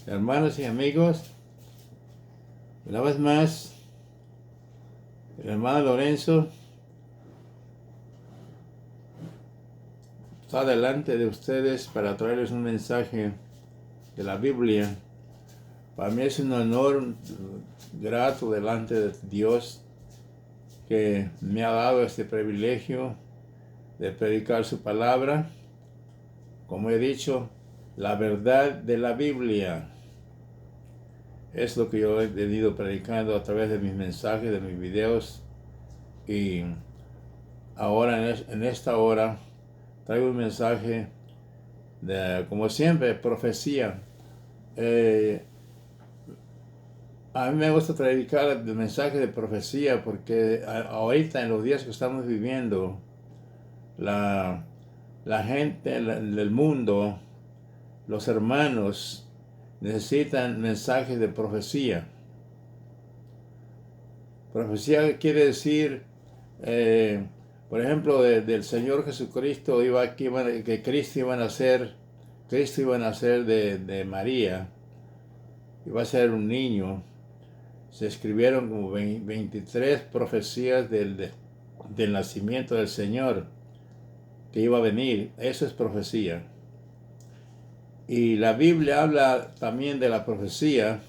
Hermanos y amigos, una vez más, el hermano Lorenzo está delante de ustedes para traerles un mensaje de la Biblia. Para mí es un honor grato delante de Dios que me ha dado este privilegio de predicar su palabra. Como he dicho, la verdad de la Biblia es lo que yo he venido predicando a través de mis mensajes, de mis videos. Y ahora, en esta hora, traigo un mensaje de, como siempre, profecía. A mí me gusta predicar el mensaje de profecía porque ahorita, en los días que estamos viviendo, la gente del mundo, los hermanos, necesitan mensajes de profecía. Profecía quiere decir, por ejemplo, del Señor Jesucristo, que Cristo iba a nacer de María, iba a ser un niño. Se escribieron como 23 profecías del nacimiento del Señor que iba a venir. Eso es profecía. Y la Biblia habla también de la profecía,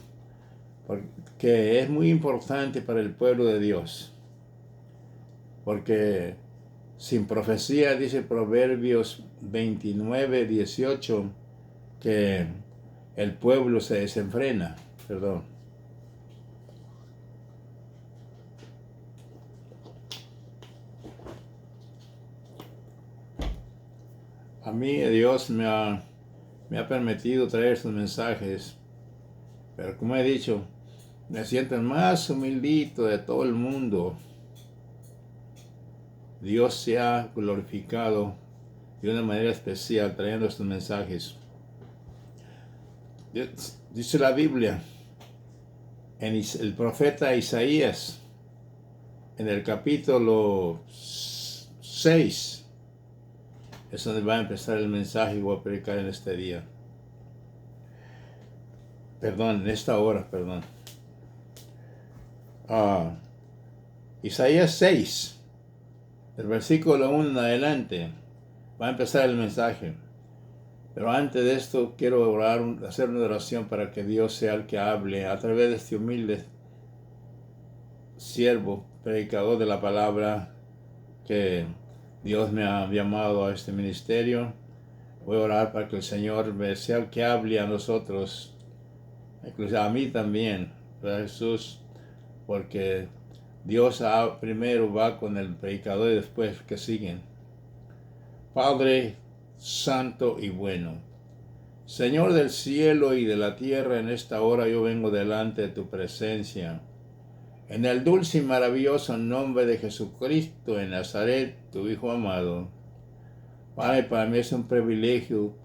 porque es muy importante para el pueblo de Dios. Porque sin profecía, dice Proverbios 29:18, que el pueblo se desenfrena. Perdón. A mí Dios me ha permitido traer estos mensajes, pero como he dicho, me siento el más humildito de todo el mundo. Dios se ha glorificado de una manera especial trayendo estos mensajes. Dice la Biblia, en el profeta Isaías, en el capítulo 6, es donde va a empezar el mensaje y voy a predicar en este día. Perdón, en esta hora, perdón. Isaías 6, del versículo 1 en adelante, va a empezar el mensaje. Pero antes de esto quiero hacer una oración para que Dios sea el que hable a través de este humilde siervo, predicador de la palabra, que Dios me ha llamado a este ministerio. Voy a orar para que el Señor sea el que hable a nosotros, incluso a mí también, ¿verdad, Jesús? Porque Dios primero va con el predicador y después que siguen. Padre santo y bueno, Señor del cielo y de la tierra, en esta hora yo vengo delante de tu presencia. En el dulce y maravilloso nombre de Jesucristo en Nazaret, tu Hijo amado. Padre, para mí es un privilegio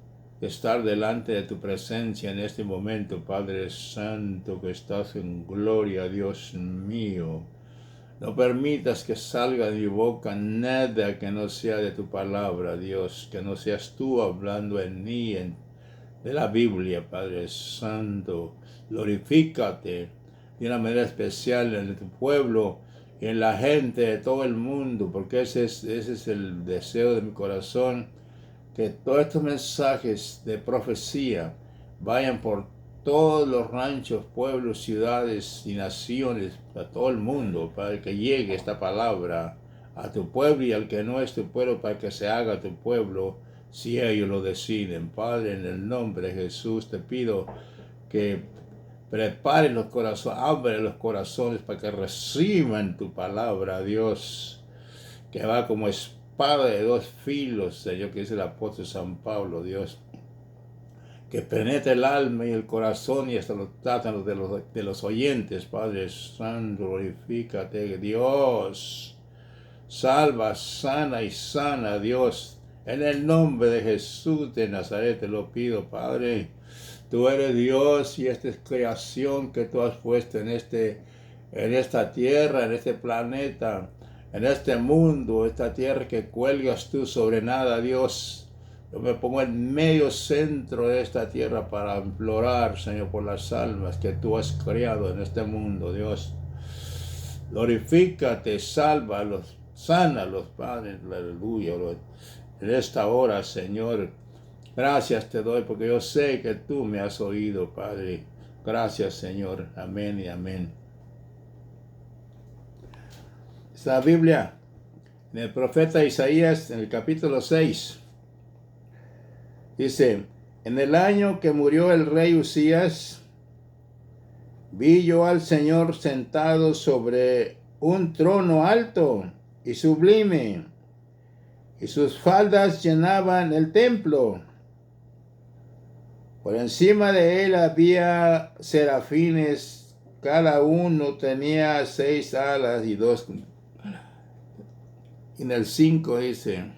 estar delante de tu presencia en este momento, Padre Santo, que estás en gloria, Dios mío. No permitas que salga de mi boca nada que no sea de tu palabra, Dios, que no seas tú hablando en mí, de la Biblia, Padre Santo. Glorifícate de una manera especial en tu pueblo y en la gente de todo el mundo, porque ese es el deseo de mi corazón, que todos estos mensajes de profecía vayan por todos los ranchos, pueblos, ciudades y naciones, a todo el mundo, para que llegue esta palabra a tu pueblo y al que no es tu pueblo, para que se haga tu pueblo si ellos lo deciden. Padre, en el nombre de Jesús te pido que preparen los corazones, abre los corazones para que reciban tu palabra, Dios, que va como espada de dos filos, Señor, que dice el apóstol San Pablo, Dios, que penetre el alma y el corazón y hasta los tátanos de los oyentes. Padre Santo, glorifícate, Dios. Salva, sana y sana, Dios. En el nombre de Jesús de Nazaret te lo pido, Padre. Tú eres Dios y esta es creación que tú has puesto en esta tierra, en este planeta, en este mundo, esta tierra que cuelgas tú sobre nada, Dios. Yo me pongo en medio centro de esta tierra para implorar, Señor, por las almas que tú has creado en este mundo, Dios. Glorifícate, sálvalos, sánalos, Padre, aleluya. En esta hora, Señor, gracias te doy porque yo sé que tú me has oído, Padre. Gracias, Señor. Amén y amén. Esta Biblia, en el profeta Isaías, en el capítulo 6, dice: en el año que murió el rey Usías, vi yo al Señor sentado sobre un trono alto y sublime, y sus faldas llenaban el templo. Por encima de él había serafines, cada uno tenía 6 alas y 2. En el 5 dice,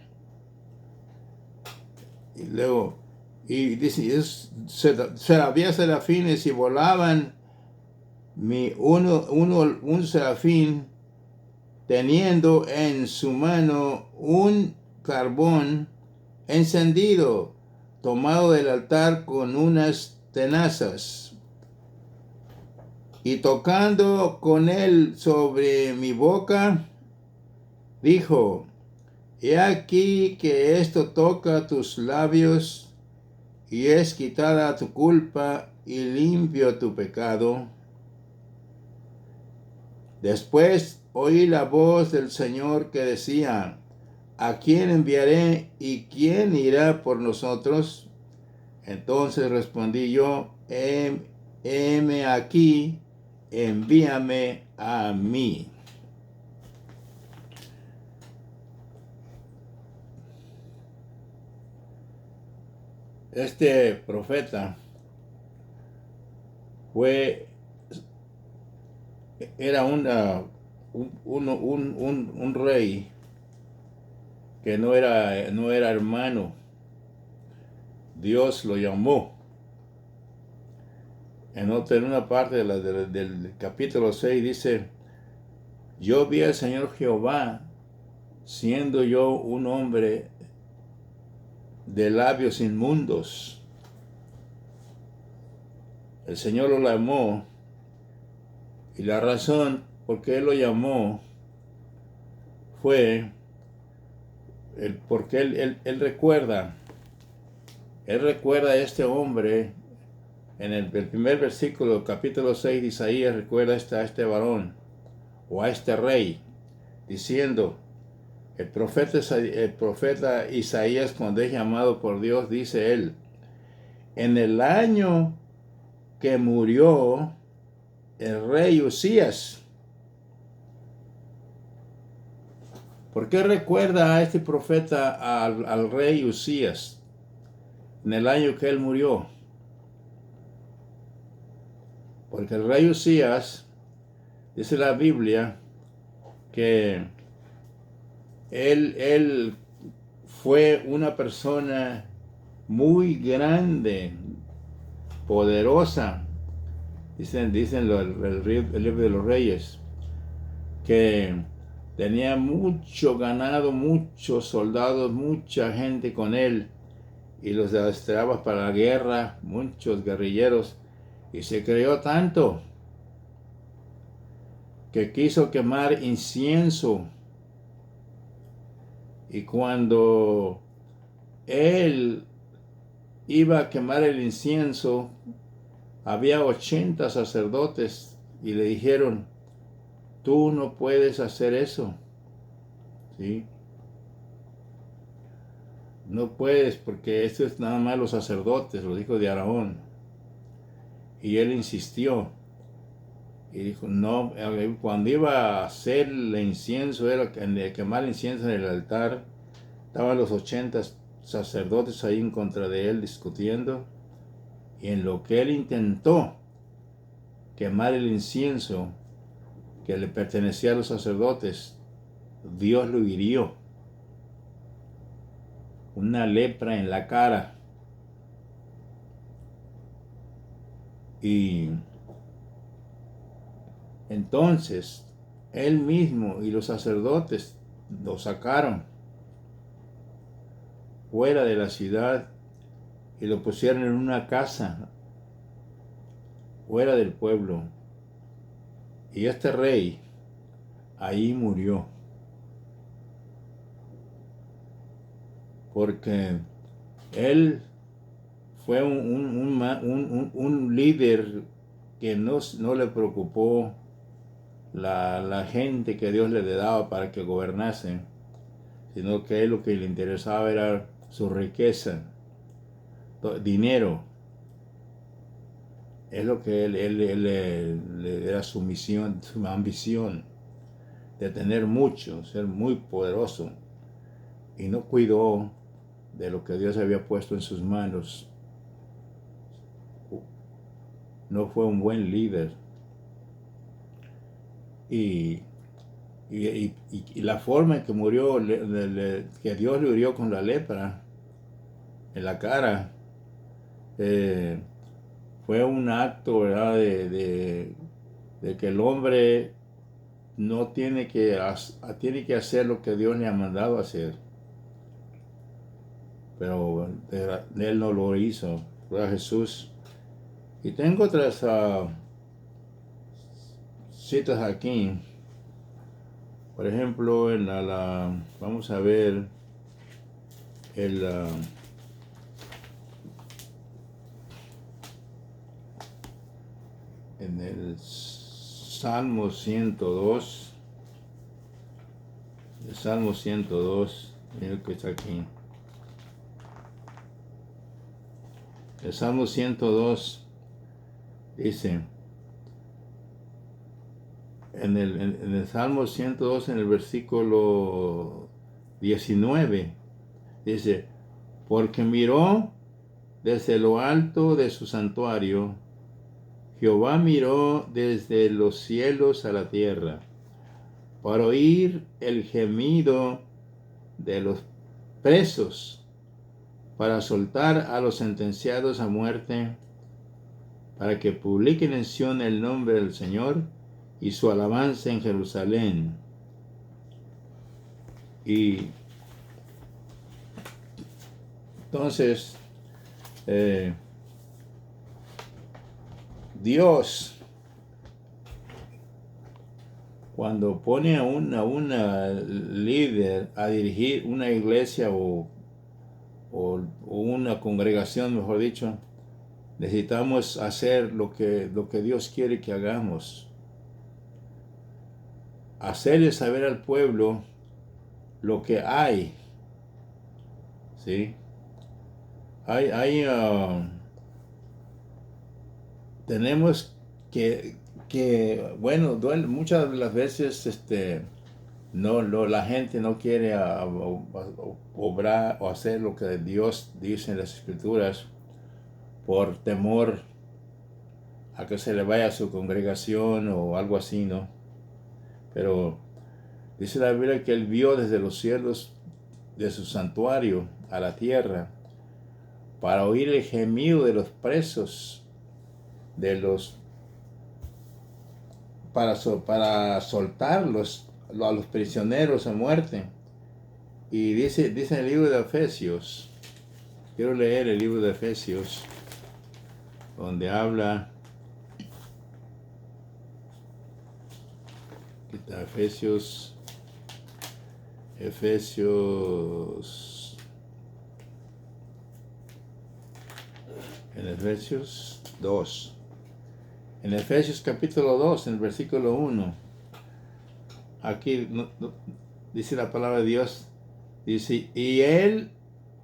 y luego, y dice, había serafines y volaban, un serafín teniendo en su mano un carbón encendido, tomado del altar con unas tenazas, y tocando con él sobre mi boca, dijo: he aquí que esto toca tus labios, y es quitada tu culpa y limpio tu pecado. Después oí la voz del Señor que decía: ¿a quién enviaré y quién irá por nosotros? Entonces respondí yo: heme aquí, envíame a mí. Este profeta era un rey que no era hermano. Dios lo llamó. En una parte del capítulo 6 dice: yo vi al Señor Jehová, siendo yo un hombre de labios inmundos. El Señor lo llamó, y la razón por qué Él lo llamó fue porque Él recuerda a este hombre. En el primer versículo del capítulo 6 de Isaías, recuerda a este varón, o a este rey, diciendo, el profeta Isaías, cuando es llamado por Dios, dice él: en el año que murió el rey Usías. ¿Por qué recuerda a este profeta al rey Usías en el año que él murió? Porque el rey Usías, dice la Biblia, que él fue una persona muy grande, poderosa. Dicen el libro de los Reyes, que tenía mucho ganado, muchos soldados, mucha gente con él, y los adiestraba para la guerra, muchos guerrilleros, y se creyó tanto que quiso quemar incienso. Y cuando él iba a quemar el incienso, había 80 sacerdotes y le dijeron: tú no puedes hacer eso, ¿sí? No puedes, porque esto es nada más los sacerdotes, los hijos de Aarón. Y él insistió y dijo: no. Cuando iba a hacer el incienso, quemar el incienso en el altar, estaban los 80 sacerdotes ahí en contra de él discutiendo, y en lo que él intentó quemar el incienso que le pertenecía a los sacerdotes, Dios lo hirió, una lepra en la cara, y entonces él mismo y los sacerdotes lo sacaron. fuera de la ciudad y lo pusieron en una casa fuera del pueblo. Y este rey ahí murió, porque él fue un líder que no le preocupó la gente que Dios le daba para que gobernase, sino que él lo que le interesaba era su riqueza, dinero. Es lo que él era su misión, su ambición de tener mucho, ser muy poderoso, y no cuidó de lo que Dios había puesto en sus manos. No fue un buen líder. Y la forma en que murió, que Dios le hirió con la lepra en la cara, eh, fue un acto, ¿verdad?, de que el hombre no tiene que hacer lo que Dios le ha mandado hacer. Pero él no lo hizo. Fue a Jesús. Y tengo otras citas aquí. Por ejemplo, vamos a ver el en el Salmo 102. El Salmo 102, mira que está aquí. El Salmo 102 dice, en el Salmo 102, en el versículo 19, dice, porque miró desde lo alto de su santuario, Jehová miró desde los cielos a la tierra, para oír el gemido de los presos, para soltar a los sentenciados a muerte, para que publiquen en Sión el nombre del Señor y su alabanza en Jerusalén. Y entonces, Dios, cuando pone a una líder a dirigir una iglesia o una congregación, mejor dicho, necesitamos hacer lo que Dios quiere que hagamos. Hacerle saber al pueblo lo que hay. ¿Sí? Tenemos que bueno, muchas de las veces la gente no quiere obrar o hacer lo que Dios dice en las Escrituras por temor a que se le vaya a su congregación o algo así, ¿no? Pero dice la Biblia que Él vio desde los cielos de su santuario a la tierra para oír el gemido de los presos, para soltarlos a los prisioneros a muerte. Y dice en el libro de Efesios, quiero leer el libro de Efesios, donde habla, Efesios en Efesios 2. En Efesios capítulo 2, en el versículo 1, aquí dice la palabra de Dios, dice, y Él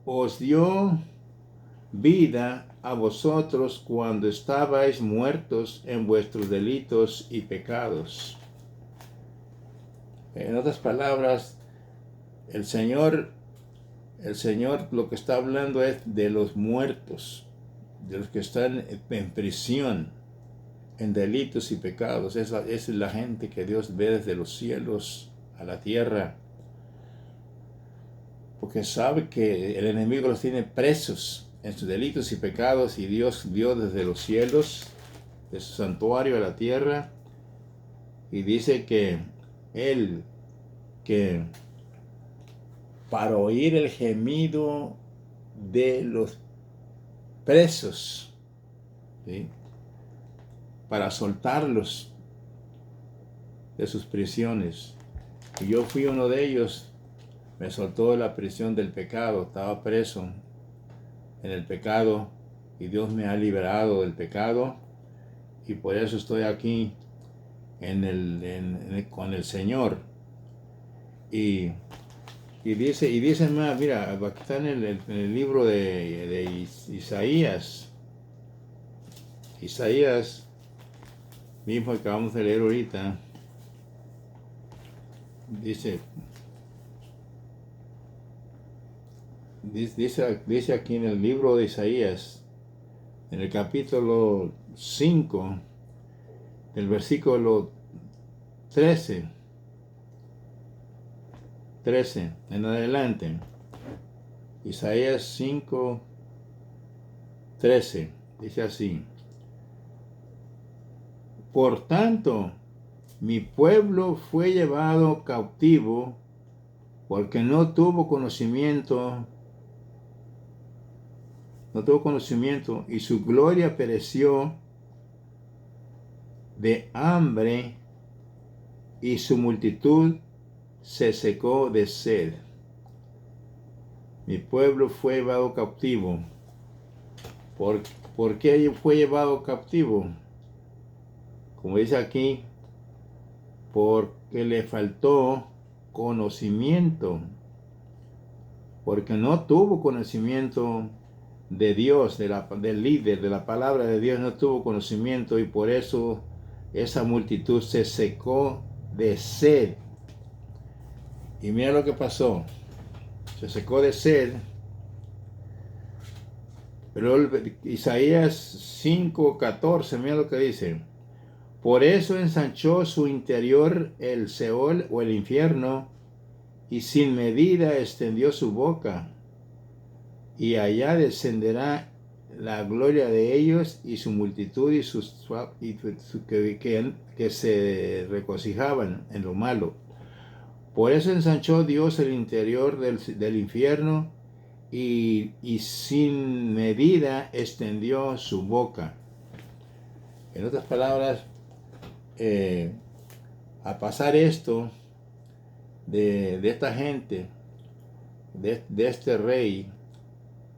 os dio vida a vosotros cuando estabais muertos en vuestros delitos y pecados. En otras palabras, el Señor lo que está hablando es de los muertos, de los que están en prisión, en delitos y pecados. Esa es la gente que Dios ve desde los cielos a la tierra, porque sabe que el enemigo los tiene presos en sus delitos y pecados, y Dios vio desde los cielos, de su santuario a la tierra, y dice que Él, que para oír el gemido de los presos, ¿sí? Para soltarlos de sus prisiones. Y yo fui uno de ellos. Me soltó de la prisión del pecado. Estaba preso en el pecado y Dios me ha liberado del pecado, y por eso estoy aquí con el Señor. Y dice más, mira, aquí está en el libro de Isaías. Isaías, mismo que acabamos de leer ahorita, dice aquí en el libro de Isaías, en el capítulo 5, del versículo 13 en adelante. Isaías 5:13 dice así: Por tanto, mi pueblo fue llevado cautivo porque no tuvo conocimiento, y su gloria pereció de hambre, y su multitud se secó de sed. Mi pueblo fue llevado cautivo. ¿Por qué fue llevado cautivo? Como dice aquí, porque le faltó conocimiento, porque no tuvo conocimiento de Dios, del líder, de la palabra de Dios, no tuvo conocimiento, y por eso esa multitud se secó de sed. Y mira lo que pasó, se secó de sed. Pero Isaías 5:14, mira lo que dice: Por eso ensanchó su interior el Seol o el infierno, y sin medida extendió su boca, y allá descenderá la gloria de ellos y su multitud que se regocijaban en lo malo. Por eso ensanchó Dios el interior del infierno, y sin medida extendió su boca. En otras palabras, a pasar esto de esta gente, de este rey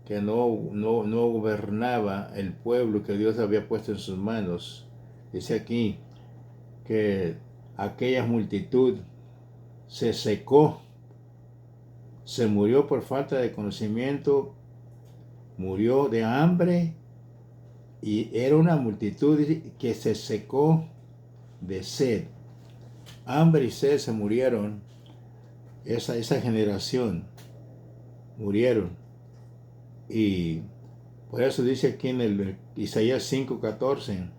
que no gobernaba el pueblo que Dios había puesto en sus manos, dice aquí que aquella multitud se secó, se murió por falta de conocimiento, murió de hambre, y era una multitud que se secó de sed. Hambre y sed se murieron. Esa generación murieron. Y por eso dice aquí en el Isaías 5:14: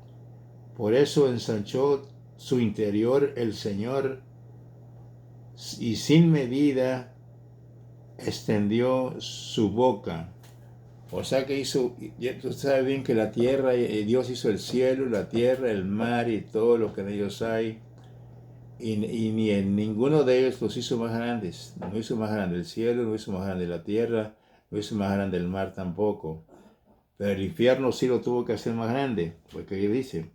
Por eso ensanchó su interior el Señor, y sin medida extendió su boca. O sea que tú sabes bien que la tierra, Dios hizo el cielo, la tierra, el mar y todo lo que en ellos hay. Y ni en ninguno de ellos los hizo más grandes. No hizo más grande el cielo, no hizo más grande la tierra, no hizo más grande el mar tampoco. Pero el infierno sí lo tuvo que hacer más grande, porque dice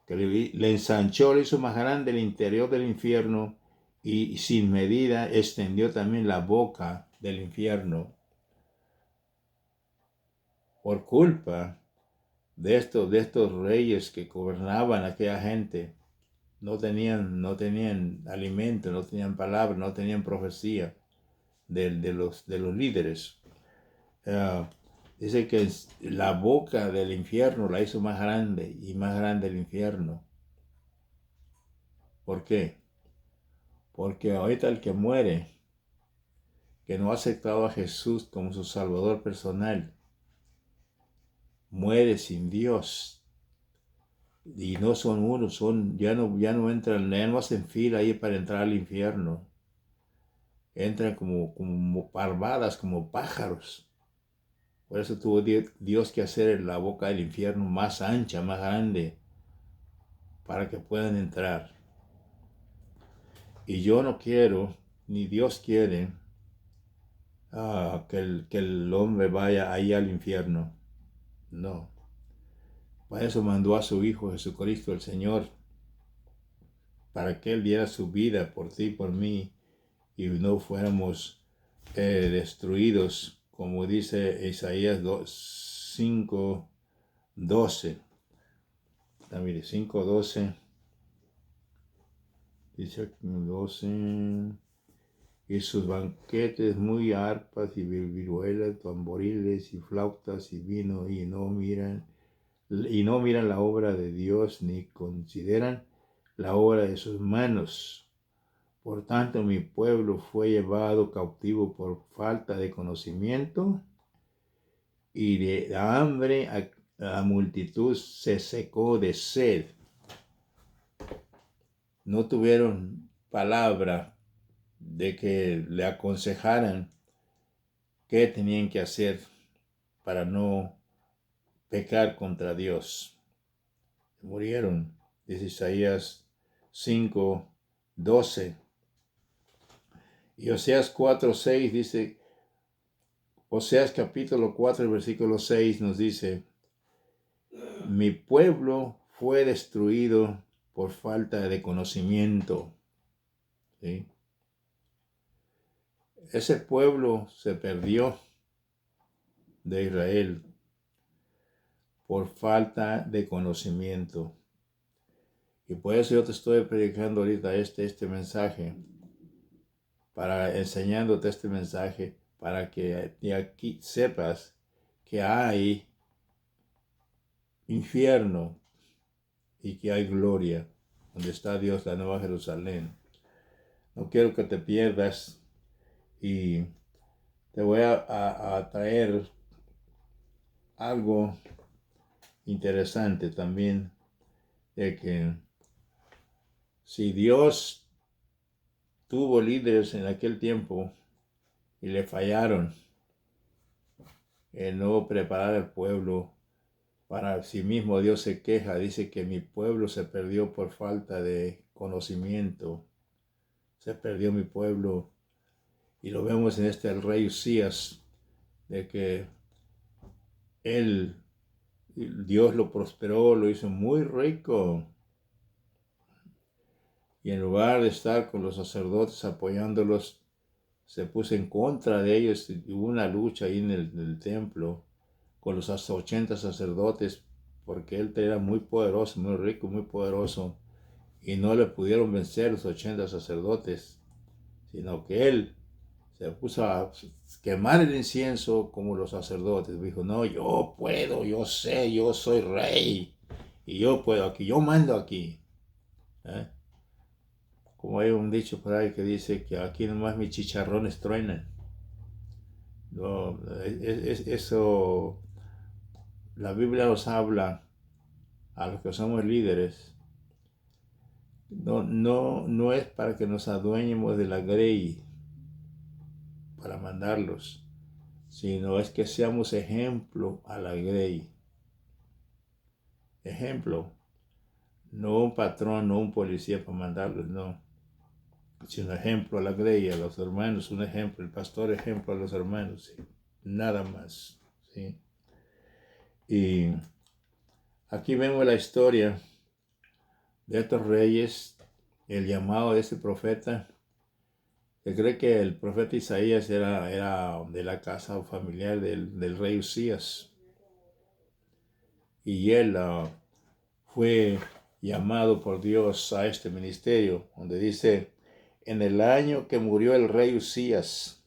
que le ensanchó, le hizo más grande el interior del infierno, y sin medida extendió también la boca del infierno. Por culpa de estos reyes que gobernaban a aquella gente, no tenían alimento, no tenían palabra, no tenían profecía de los líderes. Dice que la boca del infierno la hizo más grande y más grande el infierno. ¿Por qué? Porque ahorita el que muere, que no ha aceptado a Jesús como su Salvador personal, muere sin Dios. Y no son uno, ya no entran, ya no hacen fila ahí para entrar al infierno. Entran como parvadas, como pájaros. Por eso tuvo Dios que hacer la boca del infierno más ancha, más grande, para que puedan entrar. Y yo no quiero, ni Dios quiere, que el hombre vaya ahí al infierno. No. Para eso mandó a su Hijo Jesucristo el Señor, para que Él diera su vida por ti y por mí, y no fuéramos destruidos, como dice Isaías 5:12. Mire, 5:12. Dice aquí 12. Y sus banquetes muy arpas y vihuelas, tamboriles y flautas y vino, y no miran la obra de Dios, ni consideran la obra de sus manos. Por tanto, mi pueblo fue llevado cautivo por falta de conocimiento, y de hambre la multitud se secó de sed. No tuvieron palabra de que le aconsejaran qué tenían que hacer para no pecar contra Dios. Murieron, dice Isaías 5:12. Y Oseas 4:6 dice, Oseas capítulo 4, versículo 6 nos dice, mi pueblo fue destruido por falta de conocimiento. ¿Sí? Ese pueblo se perdió de Israel por falta de conocimiento. Y por eso yo te estoy predicando ahorita este mensaje, enseñándote este mensaje, para que de aquí sepas que hay infierno y que hay gloria, donde está Dios, la Nueva Jerusalén. No quiero que te pierdas, y te voy a traer algo interesante también, de que si Dios tuvo líderes en aquel tiempo y le fallaron en no preparar al pueblo para sí mismo, Dios se queja, dice que mi pueblo se perdió por falta de conocimiento. Se perdió mi pueblo, y lo vemos en el rey Usías, de que Dios lo prosperó, lo hizo muy rico, y en lugar de estar con los sacerdotes apoyándolos, se puso en contra de ellos. Hubo una lucha ahí en el templo con los hasta 80 sacerdotes, porque él era muy poderoso, muy rico, muy poderoso, y no le pudieron vencer los 80 sacerdotes, sino que él se puso a quemar el incienso como los sacerdotes. Dijo, no, yo puedo, yo sé, yo soy rey, y yo puedo aquí, yo mando aquí. Como hay un dicho por ahí que dice que aquí nomás mis chicharrones truenan. No, eso, la Biblia nos habla a los que somos líderes. No es para que nos adueñemos de la grey para mandarlos, sino es que seamos ejemplo a la grey. Ejemplo, no un patrón, no un policía para mandarlos, no, sino ejemplo a la grey, a los hermanos, un ejemplo, el pastor ejemplo a los hermanos, ¿sí? Nada más, ¿sí? Y aquí vemos la historia de estos reyes, el llamado de ese profeta. Se cree que el profeta Isaías era de la casa familiar del rey Usías, y él fue llamado por Dios a este ministerio, donde dice, en el año que murió el rey Usías,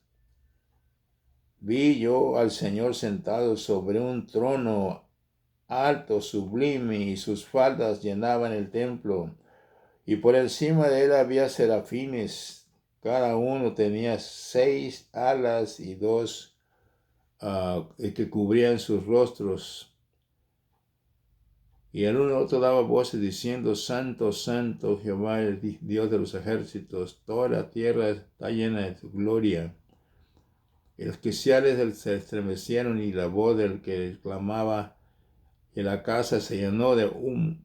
vi yo al Señor sentado sobre un trono alto, sublime, y sus faldas llenaban el templo, y por encima de él había serafines, cada uno tenía 6 alas y 2 que cubrían sus rostros. Y el uno otro daba voces diciendo, Santo, Santo, Jehová, el Dios de los ejércitos, toda la tierra está llena de tu gloria. Y los quiciales se estremecieron, y la voz del que clamaba, y la casa se llenó de humo.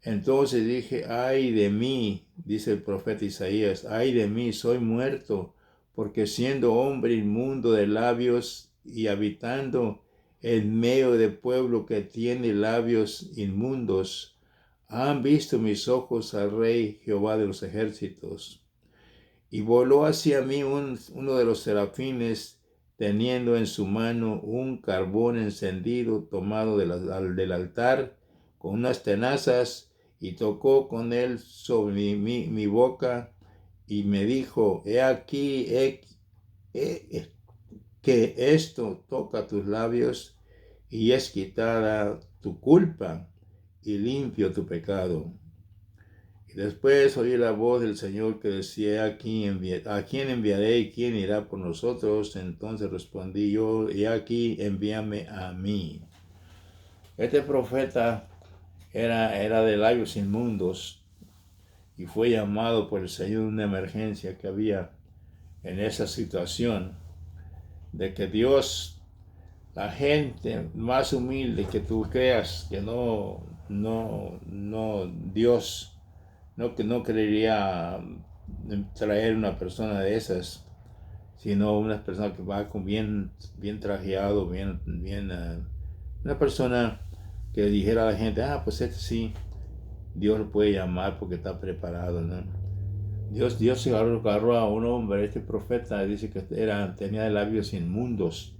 Entonces dije, ay de mí, dice el profeta Isaías, ay de mí, soy muerto, porque siendo hombre inmundo de labios y habitando en medio de pueblo que tiene labios inmundos, han visto mis ojos al Rey Jehová de los ejércitos. Y voló hacia mí uno de los serafines, teniendo en su mano un carbón encendido tomado del altar con unas tenazas, y tocó con él sobre mi boca, y me dijo: he aquí que esto toca tus labios, y es quitada tu culpa y limpio tu pecado. Y después oí la voz del Señor que decía: ¿a quién enviaré y quién irá por nosotros? Entonces respondí yo: y aquí, envíame a mí. Este profeta era de labios inmundos y fue llamado por el Señor en una emergencia que había en esa situación, de que Dios, la gente más humilde que tú creas, que Dios que no querería traer una persona de esas, sino una persona que va con bien trajeado, una persona que dijera a la gente: pues este sí, Dios lo puede llamar porque está preparado, ¿no? Dios se agarró a un hombre, este profeta dice que tenía labios inmundos,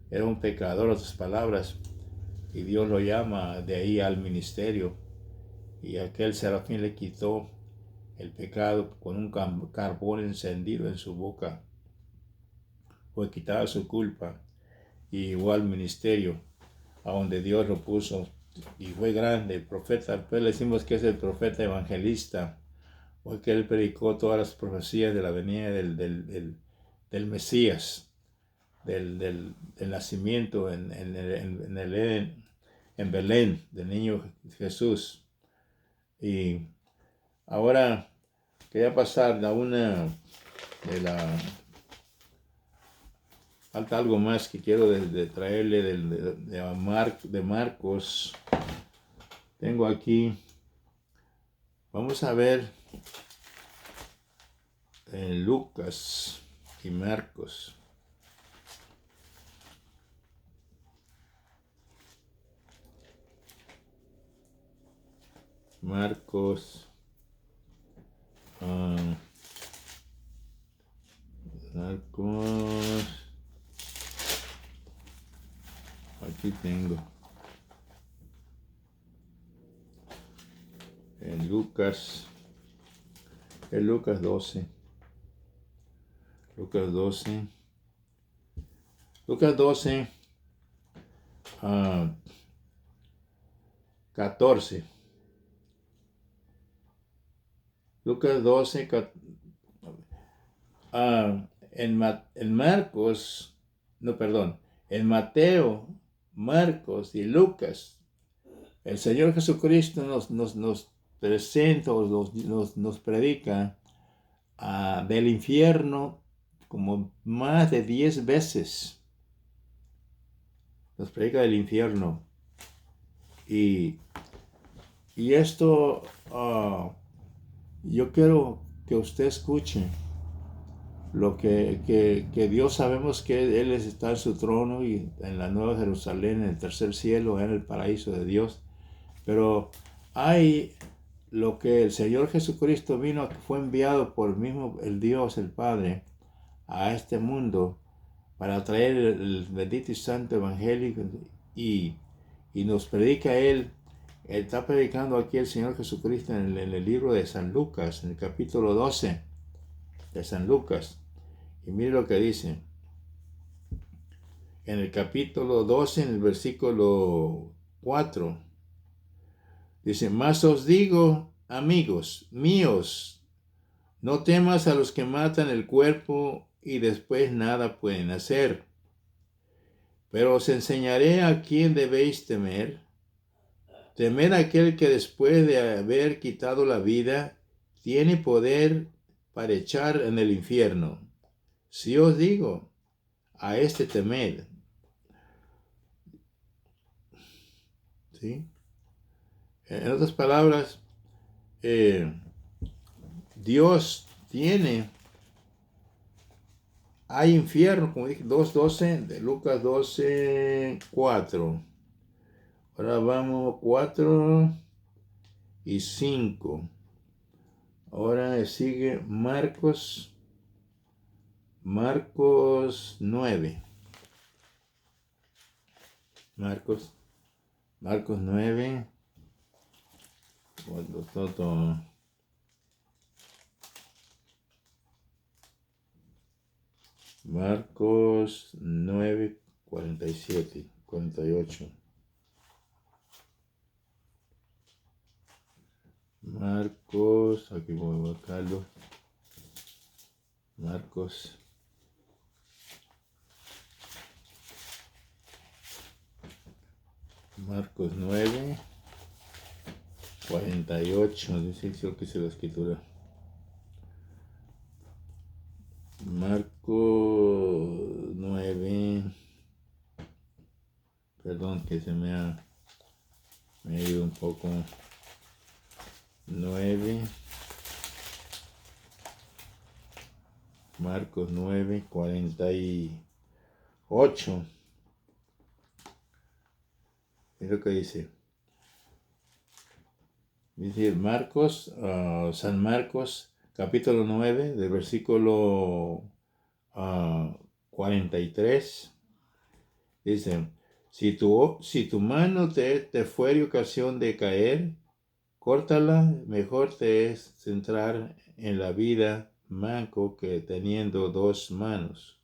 era un pecador, otras palabras, y Dios lo llama de ahí al ministerio, y aquel serafín le quitó el pecado con un carbón encendido en su boca. Fue quitada su culpa, y igual ministerio a donde Dios lo puso, y fue grande el profeta. Pues le decimos que es el profeta evangelista, porque él predicó todas las profecías de la venida del Mesías, del nacimiento en Belén, del niño Jesús. Y ahora quería pasar a una falta algo más que quiero traerle de Marcos. Tengo aquí, vamos a ver Lucas y Marcos. Marcos, aquí tengo. En Lucas 12. Lucas 12. Lucas 12, 14. Lucas 12, en Marcos, no, perdón, en Mateo, Marcos y Lucas, el Señor Jesucristo nos presenta o nos predica del infierno como más de 10 veces. Nos predica del infierno. Y esto, yo quiero que usted escuche lo que Dios, sabemos que Él está en su trono y en la Nueva Jerusalén, en el tercer cielo, en el paraíso de Dios. Pero hay lo que el Señor Jesucristo vino, que fue enviado por mismo el Dios, el Padre, a este mundo para traer el bendito y santo evangelio, y nos predica Él. Está predicando aquí el Señor Jesucristo en el libro de San Lucas, en el capítulo 12 de San Lucas. Y mire lo que dice. En el capítulo 12, en el versículo 4, dice: mas os digo, amigos míos, no temas a los que matan el cuerpo y después nada pueden hacer. Pero os enseñaré a quién debéis temer. Temed a aquel que después de haber quitado la vida, tiene poder para echar en el infierno. Si os digo, a este temed. ¿Sí? En otras palabras, Dios tiene hay infierno, como dije, 2:12 de Lucas 12:4. Ahora vamos 4 y 5. Ahora sigue Marcos 9. Marcos 9. Marcos 9, 47, 48. Marcos, aquí voy a buscarlo. Marcos 9, 48, dice lo que dice la escritura. Marcos 9, perdón que me ha ido un poco. 9, Marcos 9, 48. Es lo que dice. Dice Marcos, San Marcos, capítulo 9, del versículo 43. Dice, si tu mano te fuere ocasión de caer, córtala, mejor te es centrar en la vida manco que teniendo 2 manos,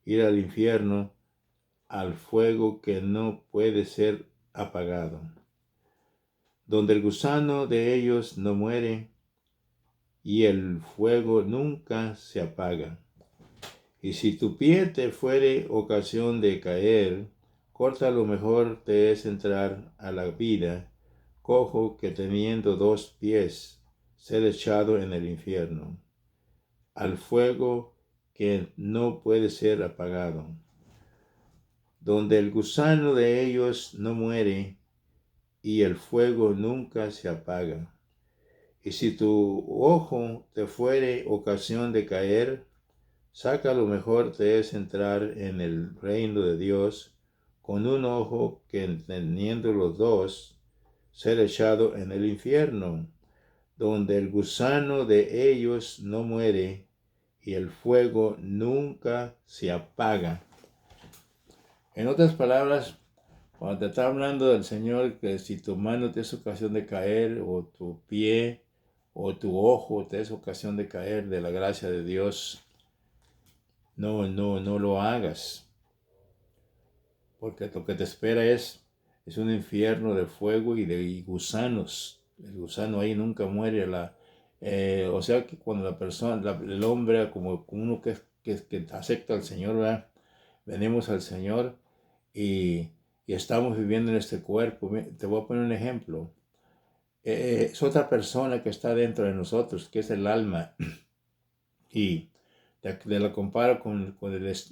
ir al infierno, al fuego que no puede ser apagado, donde el gusano de ellos no muere y el fuego nunca se apaga. Y si tu pie te fuere ocasión de caer, córtalo, mejor te es entrar a la vida, cojo que teniendo 2 pies, ser echado en el infierno, al fuego que no puede ser apagado, donde el gusano de ellos no muere y el fuego nunca se apaga. Y si tu ojo te fuere ocasión de caer, sácalo, mejor te es entrar en el reino de Dios con un ojo que teniendo los 2, ser echado en el infierno, donde el gusano de ellos no muere y el fuego nunca se apaga. En otras palabras, cuando te está hablando del Señor, que si tu mano te es ocasión de caer, o tu pie, o tu ojo te es ocasión de caer de la gracia de Dios, no lo hagas. Porque lo que te espera es un infierno de fuego y de gusanos. El gusano ahí nunca muere. O sea que cuando la persona, el hombre, como uno que acepta al Señor, ¿verdad? Venimos al Señor y estamos viviendo en este cuerpo. Te voy a poner un ejemplo. Es otra persona que está dentro de nosotros, que es el alma. Y te la comparo con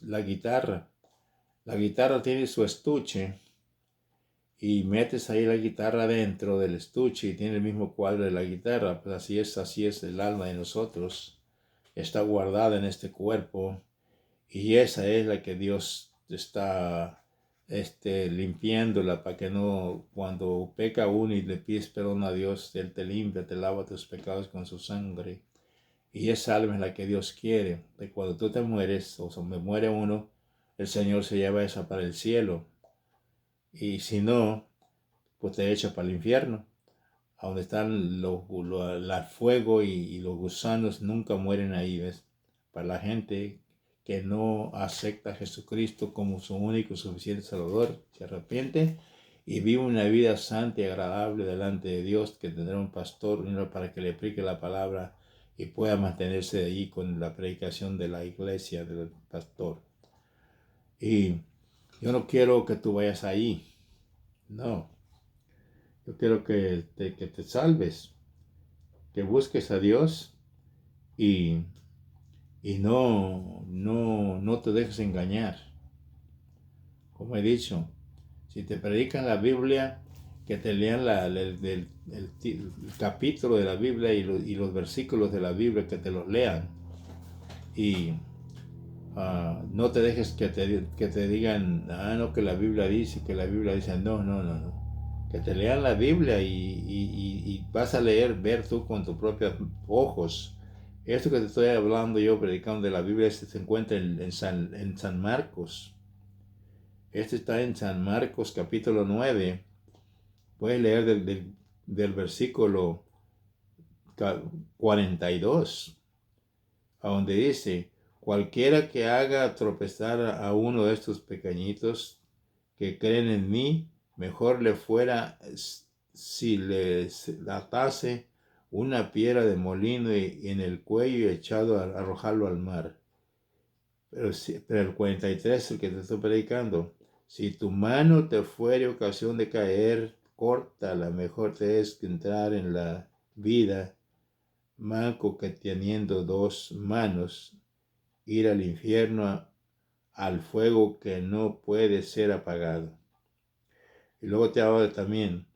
la guitarra. La guitarra tiene su estuche y metes ahí la guitarra dentro del estuche y tiene el mismo cuadro de la guitarra. Pues así es el alma de nosotros. Está guardada en este cuerpo y esa es la que Dios está limpiándola para que no, cuando peca uno y le pides perdón a Dios, Él te limpia, te lava tus pecados con su sangre. Y esa alma es la que Dios quiere. De cuando tú te mueres, o me muere uno, el Señor se lleva esa para el cielo. Y si no, pues te echa para el infierno, a donde están el fuego y los gusanos nunca mueren ahí, ¿ves? Para la gente que no acepta a Jesucristo como su único y suficiente Salvador, se arrepiente y vive una vida santa y agradable delante de Dios, que tendrá un pastor para que le predique la palabra y pueda mantenerse allí con la predicación de la iglesia, del pastor. Y yo no quiero que tú vayas ahí, no. Yo quiero que te salves, que busques a Dios y no te dejes engañar. Como he dicho, si te predican la Biblia, que te lean el capítulo de la Biblia y los versículos de la Biblia, que te los lean. Y No te dejes que te digan, no, que la Biblia dice, no. Que te lean la Biblia y vas a ver tú con tus propios ojos. Esto que te estoy hablando yo, predicando de la Biblia, se encuentra en San Marcos. Este está en San Marcos capítulo 9. Puedes leer del versículo 42, a donde dice: cualquiera que haga tropezar a uno de estos pequeñitos que creen en mí, mejor le fuera si les atase una piedra de molino en el cuello y echado arrojarlo al mar. Pero el 43, el que te estoy predicando: si tu mano te fuere ocasión de caer, córtala, mejor te es que entrar en la vida manco que teniendo dos manos, ir al infierno, al fuego que no puede ser apagado. Y luego te habla también,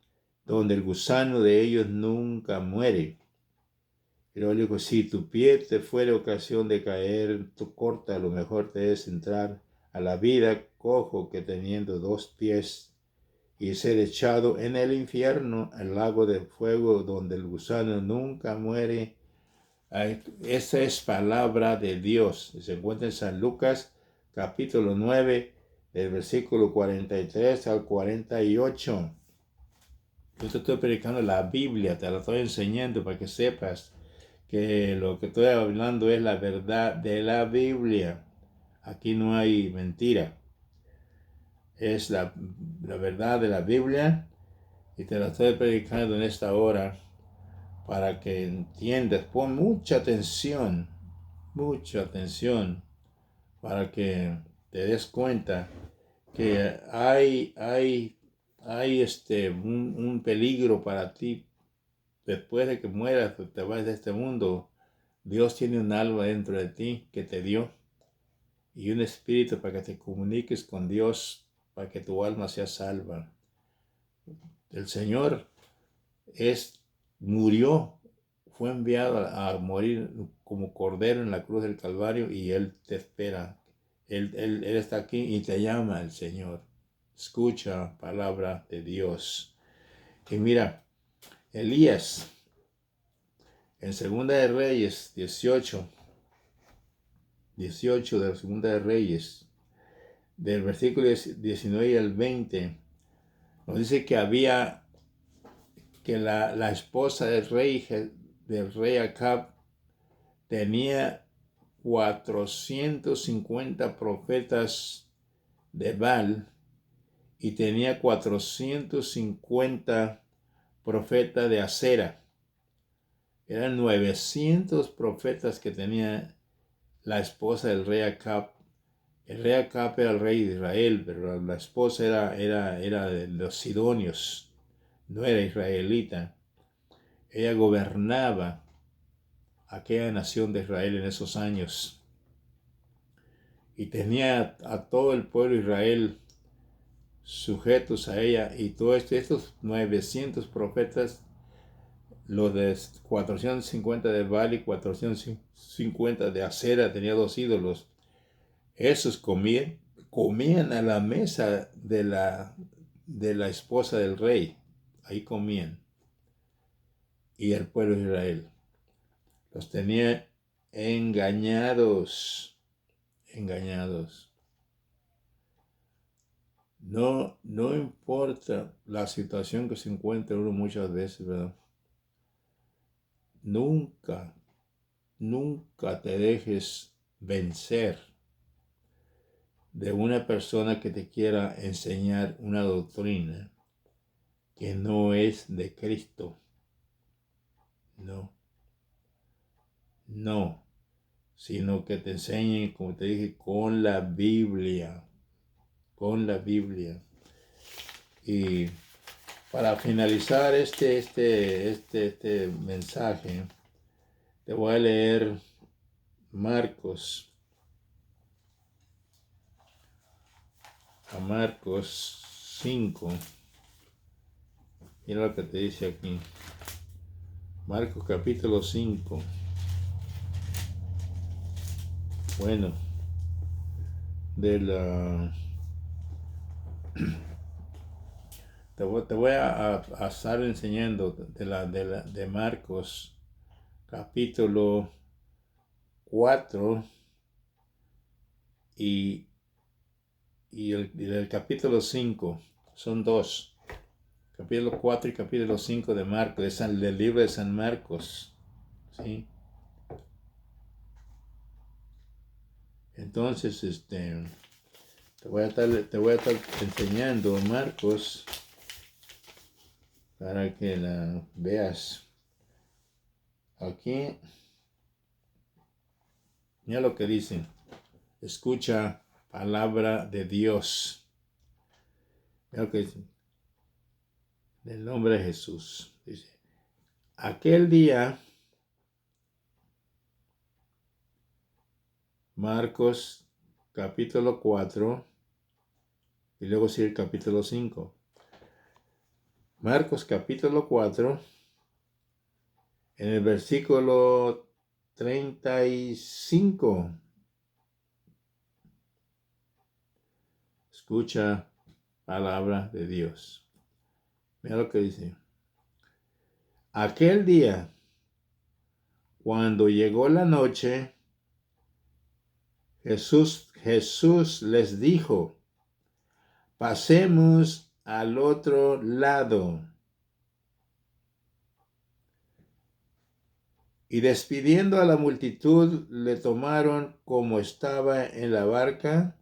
donde el gusano de ellos nunca muere. Y luego digo, si tu pie te fuere ocasión de caer, tú corta, lo mejor te es entrar a la vida cojo que teniendo dos pies, y ser echado en el infierno, al lago de fuego, donde el gusano nunca muere. Esa es palabra de Dios. Se encuentra en San Lucas capítulo 9, del versículo 43 al 48. Yo te estoy predicando la Biblia, te la estoy enseñando para que sepas que lo que estoy hablando es la verdad de la Biblia. Aquí no hay mentira. Es la verdad de la Biblia y te la estoy predicando en esta hora para que entiendas. Pon mucha atención para que te des cuenta que hay un peligro para ti. Después de que mueras, te vas de este mundo. Dios tiene un alma dentro de ti que te dio y un espíritu para que te comuniques con Dios, para que tu alma sea salva. El Señor murió, fue enviado a morir como cordero en la cruz del Calvario, y Él te espera. Él está aquí y te llama el Señor. Escucha palabra de Dios. Y mira, Elías, en Segunda de Reyes 18 de Segunda de Reyes, del versículo 19 al 20, nos dice que la esposa del rey Acab tenía 450 profetas de Baal y tenía 450 profetas de Acera. Eran 900 profetas que tenía la esposa del rey Acab. El rey Acab era el rey de Israel, pero la esposa era de los sidonios, no era israelita. Ella gobernaba aquella nación de Israel en esos años y tenía a todo el pueblo de Israel sujetos a ella, y todos estos 900 profetas, los de 450 de Baal y 450 de Acera, tenía dos ídolos. Esos comían a la mesa de la esposa del rey. Ahí comían. Y el pueblo de Israel los tenía engañados. No importa la situación que se encuentre uno muchas veces, ¿verdad? Nunca te dejes vencer de una persona que te quiera enseñar una doctrina que no es de Cristo. No, sino que te enseñen, como te dije, con la Biblia. Y para finalizar este mensaje, te voy a leer Marcos 5. Mira lo que te dice aquí. Marcos capítulo 5. Bueno, del... te voy a estar enseñando de Marcos, capítulo 4 y el capítulo 5. Son dos. Capítulo 4 y capítulo 5 de Marcos, del libro de San Marcos. ¿Sí? Entonces, te voy a estar enseñando Marcos para que la veas. Aquí, mira lo que dice. Escucha palabra de Dios. Mira lo que dice. En el nombre de Jesús. Dice, aquel día, Marcos capítulo 4, y luego sigue el capítulo 5. Marcos capítulo 4, en el versículo 35. Escucha palabra de Dios. Mira lo que dice. Aquel día, cuando llegó la noche, Jesús les dijo, pasemos al otro lado. Y despidiendo a la multitud, le tomaron como estaba en la barca,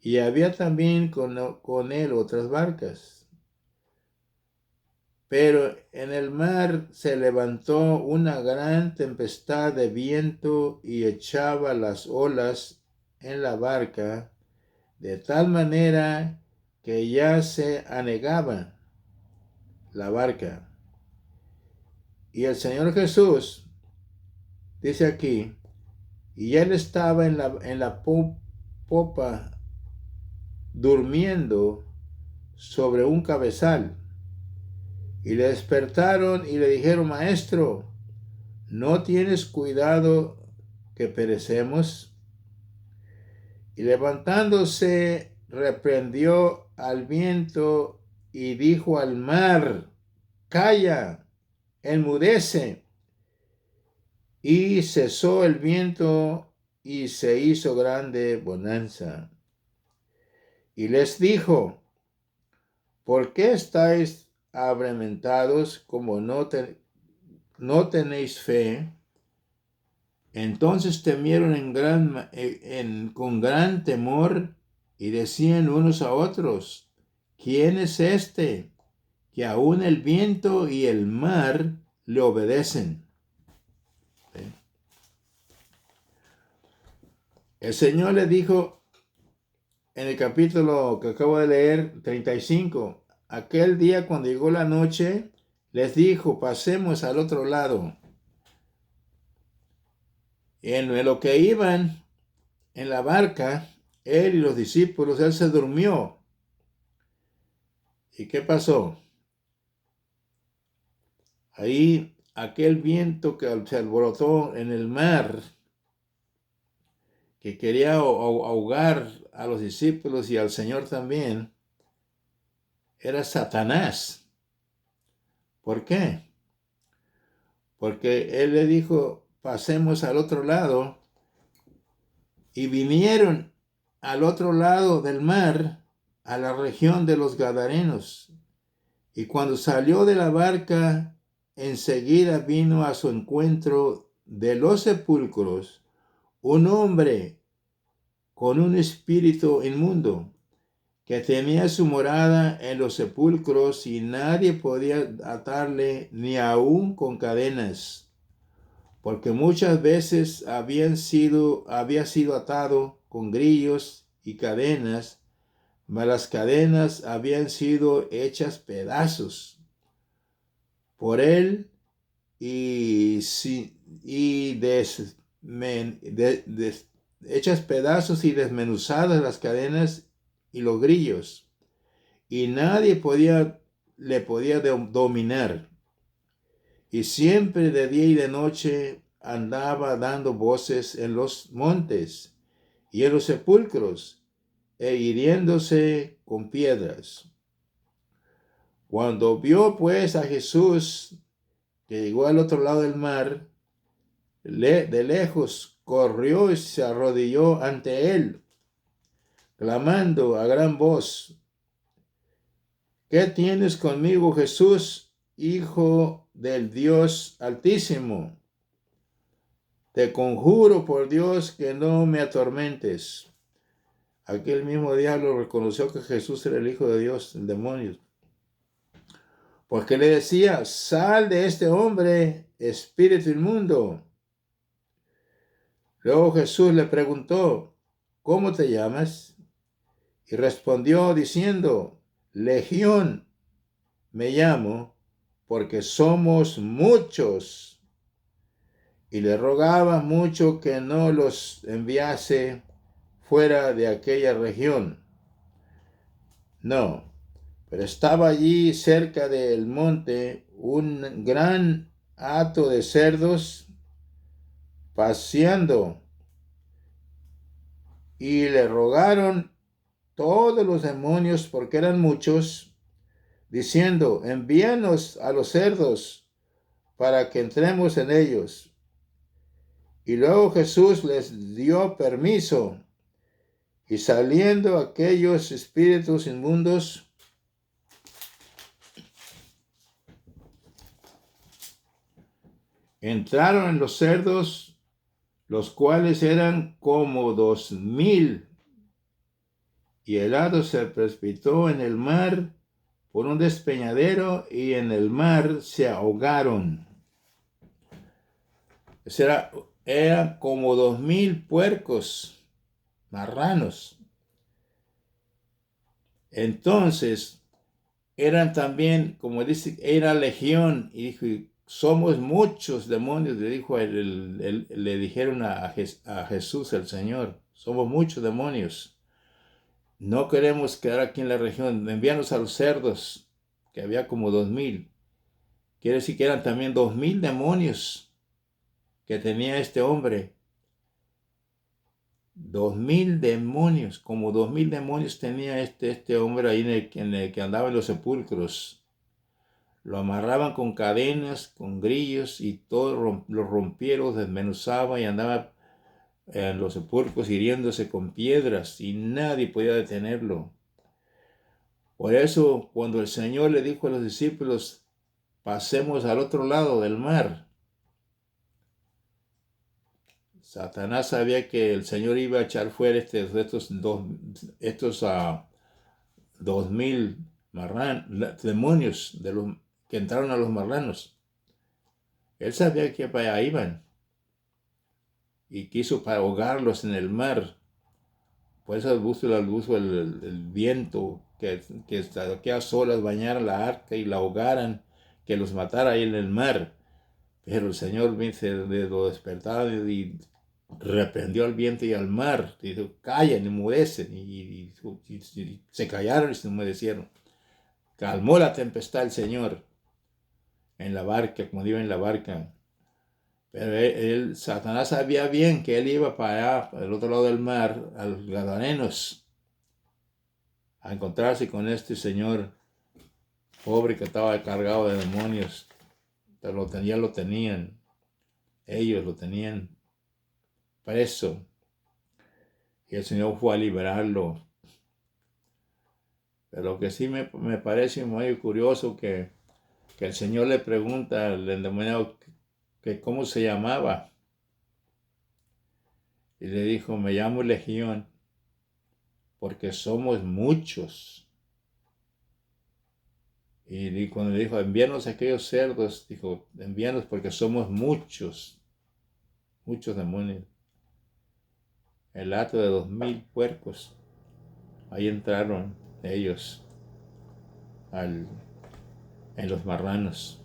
y había también con él otras barcas. Pero en el mar se levantó una gran tempestad de viento y echaba las olas en la barca, de tal manera que ya se anegaba la barca. Y el Señor Jesús, dice aquí, y él estaba en la popa durmiendo sobre un cabezal. Y le despertaron y le dijeron, Maestro, ¿no tienes cuidado que perecemos? Y levantándose, reprendió al viento y dijo al mar, calla, enmudece. Y cesó el viento y se hizo grande bonanza. Y les dijo, ¿por qué estáis abrementados como no tenéis fe? Entonces temieron con gran temor y decían unos a otros, ¿quién es este que aún el viento y el mar le obedecen? ¿Sí? El Señor le dijo en el capítulo que acabo de leer, 35, aquel día cuando llegó la noche, les dijo, pasemos al otro lado. En lo que iban en la barca, él y los discípulos, él se durmió. ¿Y qué pasó? Ahí aquel viento que se alborotó en el mar, que quería ahogar a los discípulos y al Señor también, era Satanás. ¿Por qué? Porque él le dijo, pasemos al otro lado, y vinieron al otro lado del mar, a la región de los Gadarenos. Y cuando salió de la barca, enseguida vino a su encuentro de los sepulcros un hombre con un espíritu inmundo, que tenía su morada en los sepulcros y nadie podía atarle ni aun con cadenas, porque muchas veces había sido atado con grillos y cadenas, mas las cadenas habían sido hechas pedazos por él hechas pedazos y desmenuzadas las cadenas y los grillos, y nadie le podía dominar. Y siempre de día y de noche andaba dando voces en los montes y en los sepulcros, e hiriéndose con piedras. Cuando vio pues a Jesús que llegó al otro lado del mar, de lejos corrió y se arrodilló ante él, clamando a gran voz: ¿Qué tienes conmigo, Jesús, Hijo del Dios Altísimo? Te conjuro por Dios que no me atormentes. Aquel mismo diablo reconoció que Jesús era el Hijo de Dios, el demonio, porque le decía: sal de este hombre, espíritu inmundo. Luego Jesús le preguntó: ¿cómo te llamas? Y respondió diciendo: Legión me llamo, porque somos muchos. Y le rogaba mucho que no los enviase fuera de aquella región. No, pero estaba allí cerca del monte un gran hato de cerdos paseando, y le rogaron todos los demonios, porque eran muchos, diciendo: envíanos a los cerdos para que entremos en ellos. Y luego Jesús les dio permiso, y saliendo aquellos espíritus inmundos, entraron en los cerdos, los cuales eran como 2000, y el hato se precipitó en el mar por un despeñadero, y en el mar se ahogaron. Eran como 2000 puercos, marranos. Entonces, eran también, como dice, era legión, y dijo: somos muchos demonios, le dijo le dijeron a Jesús, el Señor: somos muchos demonios, no queremos quedar aquí en la región, envíanos a los cerdos, que había como 2000. Quiere decir que eran también 2000 demonios que tenía este hombre. 2000 demonios, como 2000 demonios tenía este hombre ahí en el que andaba en los sepulcros. Lo amarraban con cadenas, con grillos, y todo lo rompieron, desmenuzaba, y andaba en los sepulcros hiriéndose con piedras, y nadie podía detenerlo. Por eso, cuando el Señor le dijo a los discípulos: pasemos al otro lado del mar, Satanás sabía que el Señor iba a echar fuera estos 2000 demonios que entraron a los marranos. Él sabía que para allá iban, y quiso para ahogarlos en el mar. Por eso puso el viento, que a solas bañara la arca y la ahogaran, que los matara ahí en el mar. Pero el Señor lo despertaba y reprendió al viento y al mar, y dijo: callen, enmudecen, y se callaron y se enmudecieron. Calmó la tempestad el Señor en la barca, como iba en la barca. Pero Satanás sabía bien que él iba para allá, para el otro lado del mar, a los Gadarenos, a encontrarse con este señor pobre que estaba cargado de demonios. Pero ellos lo tenían preso, y el Señor fue a liberarlo. Pero lo que sí me parece muy curioso, que el Señor le pregunta al endemoniado que cómo se llamaba, y le dijo: me llamo Legión, porque somos muchos. Y cuando le dijo: envíanos a aquellos cerdos, dijo: envíanos porque somos muchos demonios. El hato de 2000 puercos, ahí entraron ellos en los marranos.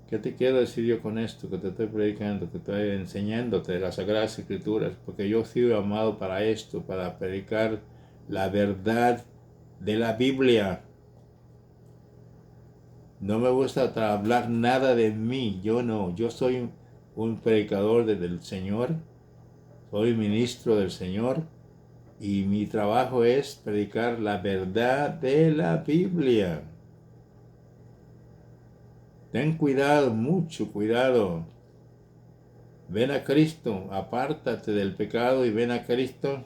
¿Qué te quiero decir yo con esto que te estoy predicando, que estoy enseñándote de las Sagradas Escrituras? Porque yo he sido llamado para esto, para predicar la verdad de la Biblia. No me gusta hablar nada de mí, yo soy un predicador del Señor, soy ministro del Señor, Y mi trabajo es predicar la verdad de la Biblia. Ten cuidado, mucho cuidado. Ven a Cristo, apártate del pecado y ven a Cristo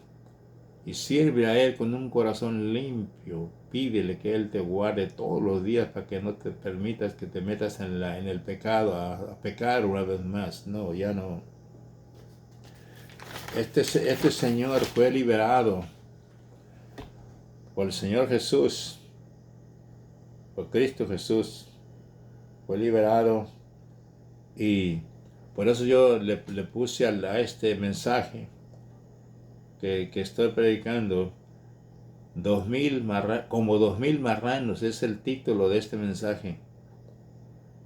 y sirve a Él con un corazón limpio. Pídele que Él te guarde todos los días para que no te permitas que te metas en el pecado, a pecar una vez más. No, ya no. Este señor fue liberado por el Señor Jesús, por Cristo Jesús. Fue liberado y por eso yo le puse a este mensaje que estoy predicando, como 2000 marranos, es el título de este mensaje.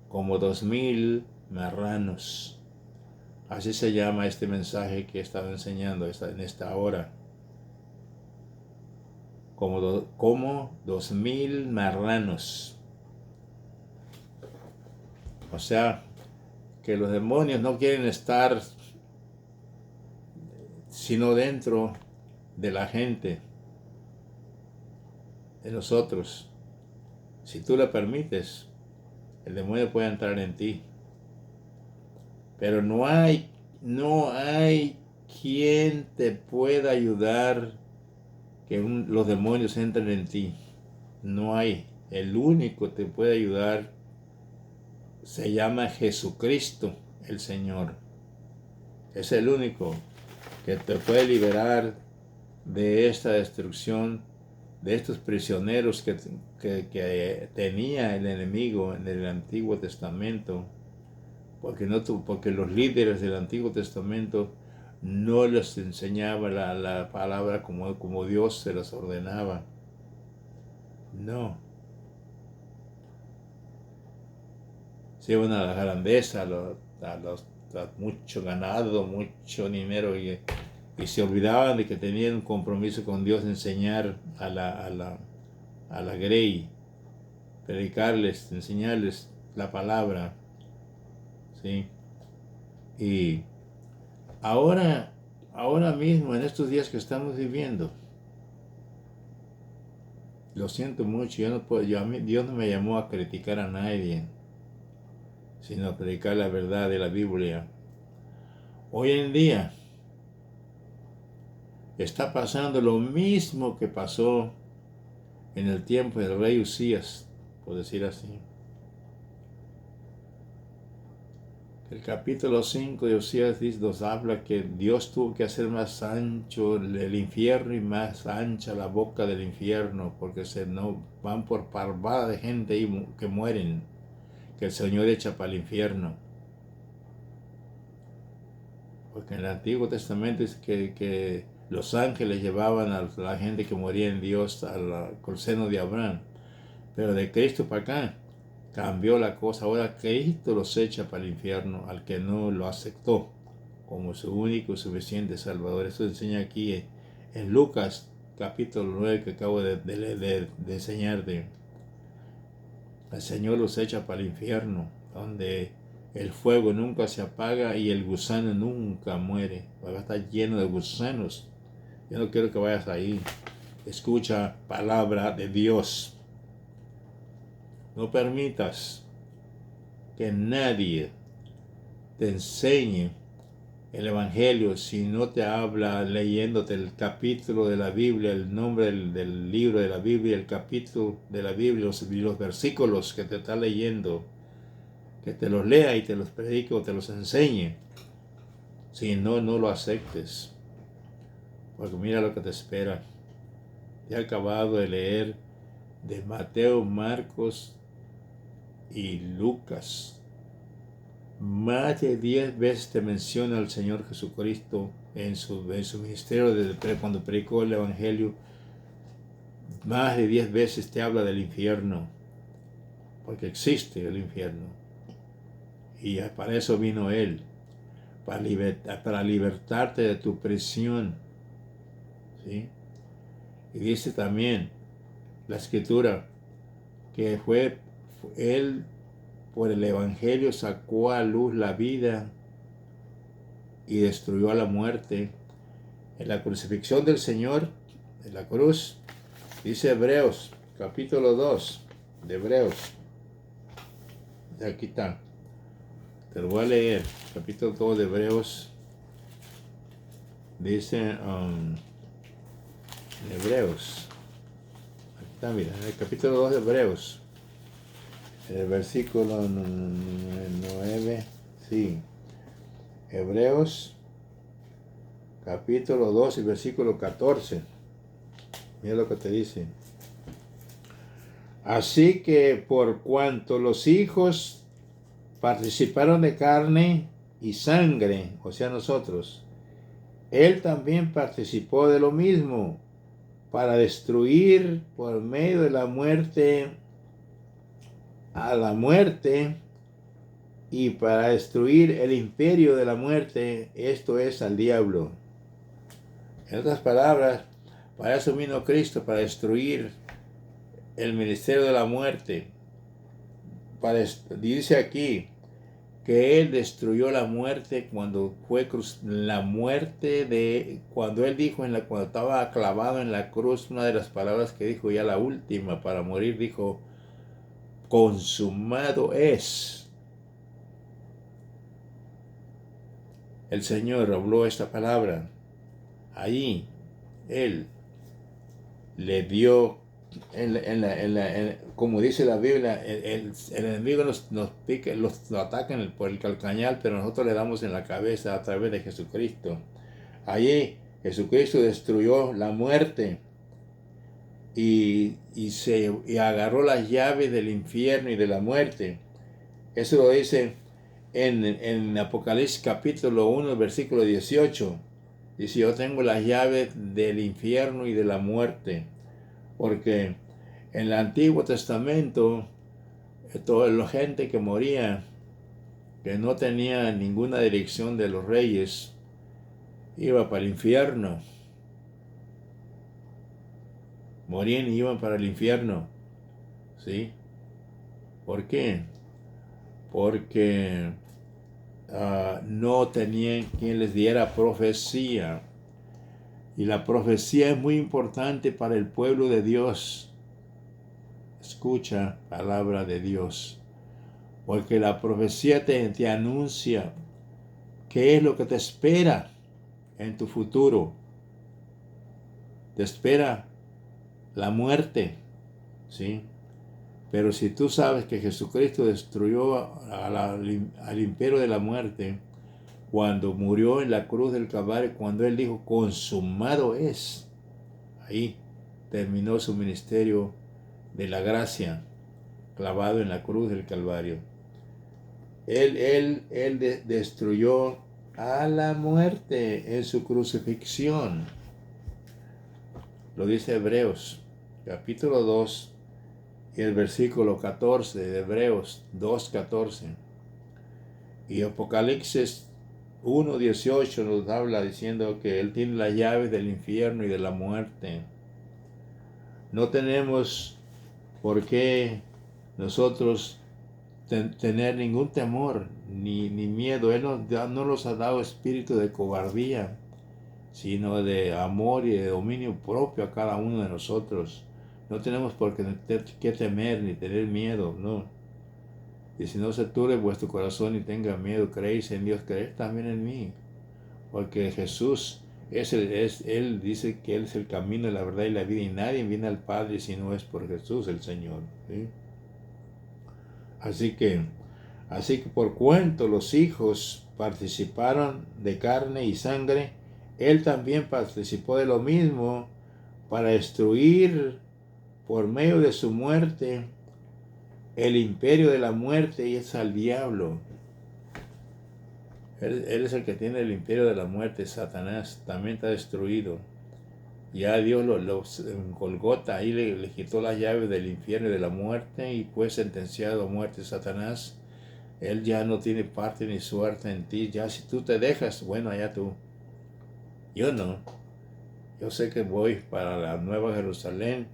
Como 2000 marranos. Así se llama este mensaje que he estado enseñando en esta hora. Como 2000 marranos. O sea, que los demonios no quieren estar sino dentro de la gente, de nosotros. Si tú le permites, el demonio puede entrar en ti. Pero no hay quien te pueda ayudar que los demonios entren en ti. No hay. El único que te puede ayudar se llama Jesucristo, el Señor. Es el único que te puede liberar de esta destrucción, de estos prisioneros que tenía el enemigo en el Antiguo Testamento. Porque los líderes del Antiguo Testamento no les enseñaba la palabra como Dios se las ordenaba. No. Se iban a la grandeza, a mucho ganado, mucho dinero y se olvidaban de que tenían un compromiso con Dios de enseñar a la grey, predicarles, enseñarles la palabra. ¿Sí? Y ahora mismo, en estos días que estamos viviendo, lo siento mucho, Dios no me llamó a criticar a nadie, sino a predicar la verdad de la Biblia. Hoy en día está pasando lo mismo que pasó en el tiempo del rey Usías, por decir así. El capítulo 5 de Usías nos habla que Dios tuvo que hacer más ancho el infierno y más ancha la boca del infierno, porque van por parvada de gente ahí que mueren, que el Señor echa para el infierno. Porque en el Antiguo Testamento dice que los ángeles llevaban a la gente que moría en Dios al seno de Abraham. Pero de Cristo para acá cambió la cosa. Ahora Cristo los echa para el infierno al que no lo aceptó como su único y suficiente Salvador. Eso enseña aquí en Lucas capítulo 9 que acabo de enseñarte. El Señor los echa para el infierno, donde el fuego nunca se apaga y el gusano nunca muere. Va a estar lleno de gusanos. Yo no quiero que vayas ahí. Escucha palabra de Dios. No permitas que nadie te enseñe el Evangelio si no te habla leyéndote el capítulo de la Biblia, el nombre del libro de la Biblia, el capítulo de la Biblia, los versículos que te está leyendo, que te los lea y te los predique o te los enseñe. Si no, no lo aceptes. Porque mira lo que te espera. Te he acabado de leer de Mateo, Marcos y Lucas. Más de 10 veces te menciona el Señor Jesucristo en su ministerio cuando predicó el Evangelio. Más de 10 veces te habla del infierno, porque existe el infierno. Y para eso vino Él, para libertarte de tu prisión. ¿Sí? Y dice también la Escritura que Él por el Evangelio sacó a luz la vida y destruyó a la muerte, en la crucifixión del Señor, en la cruz, dice Hebreos, capítulo 2 de Hebreos. Aquí está. Te lo voy a leer. Capítulo 2 de Hebreos. Dice Hebreos. Aquí está, mira, en el capítulo 2 de Hebreos. En el versículo 9. Sí. Hebreos, capítulo 2 y versículo 14. Mira lo que te dice. Así que por cuanto los hijos participaron de carne y sangre, o sea nosotros, él también participó de lo mismo, para destruir por medio de la muerte a la muerte, y para destruir el imperio de la muerte, esto es al diablo. En otras palabras, para eso vino Cristo, para destruir el ministerio de la muerte. Dice aquí que él destruyó la muerte cuando fue la muerte de cuando él dijo cuando estaba clavado en la cruz, una de las palabras que dijo, ya la última para morir, dijo: consumado es. El Señor habló esta palabra. Allí él le dio, como dice la Biblia, el enemigo nos pica, nos ataca por el calcañal, pero nosotros le damos en la cabeza a través de Jesucristo. Allí Jesucristo destruyó la muerte y agarró las llaves del infierno y de la muerte. Eso lo dice en Apocalipsis capítulo 1, versículo 18. Dice: yo tengo las llaves del infierno y de la muerte. Porque en el Antiguo Testamento, toda la gente que moría, que no tenía ninguna dirección de los reyes, iba para el infierno. Morían y iban para el infierno. ¿Sí? ¿Por qué? Porque no tenían quien les diera profecía. Y la profecía es muy importante para el pueblo de Dios. Escucha palabra de Dios. Porque la profecía te anuncia qué es lo que te espera en tu futuro. Te espera la muerte, ¿sí? Pero si tú sabes que Jesucristo destruyó al imperio de la muerte, cuando murió en la cruz del Calvario, cuando Él dijo: consumado es, ahí terminó su ministerio de la gracia, clavado en la cruz del Calvario. Él destruyó a la muerte en su crucifixión. Lo dice Hebreos, capítulo 2, y el versículo 14 de Hebreos 2:14. Y Apocalipsis 1:18 nos habla diciendo que Él tiene las llaves del infierno y de la muerte. No tenemos por qué nosotros tener ningún temor ni miedo. Él no nos ha dado espíritu de cobardía, sino de amor y de dominio propio a cada uno de nosotros. No tenemos por qué temer ni tener miedo, no. Y si no se turbe vuestro corazón y tenga miedo, creéis en Dios, creed también en mí. Porque Jesús Él dice que Él es el camino, la verdad y la vida, y nadie viene al Padre si no es por Jesús el Señor, ¿sí? Así que por cuanto los hijos participaron de carne y sangre, Él también participó de lo mismo, para destruir por medio de su muerte el imperio de la muerte, y es al diablo. Él es el que tiene el imperio de la muerte. Satanás también está destruido. Ya Dios en Golgota ahí le quitó las llaves del infierno y de la muerte, y fue sentenciado a muerte Satanás. Él ya no tiene parte ni suerte en ti. Ya si tú te dejas, bueno, allá tú. Yo no. Yo sé que voy para la Nueva Jerusalén.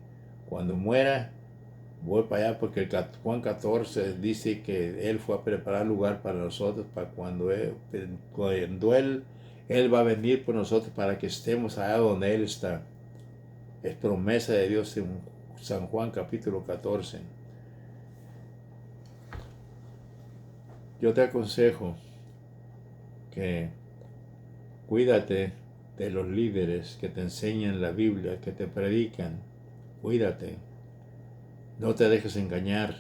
Cuando muera, voy para allá, porque Juan 14 dice que Él fue a preparar lugar para nosotros, para cuando él Él va a venir por nosotros para que estemos allá donde Él está. Es promesa de Dios en San Juan capítulo 14. Yo te aconsejo que cuídate de los líderes que te enseñan la Biblia, que te predican. Cuídate. No te dejes engañar.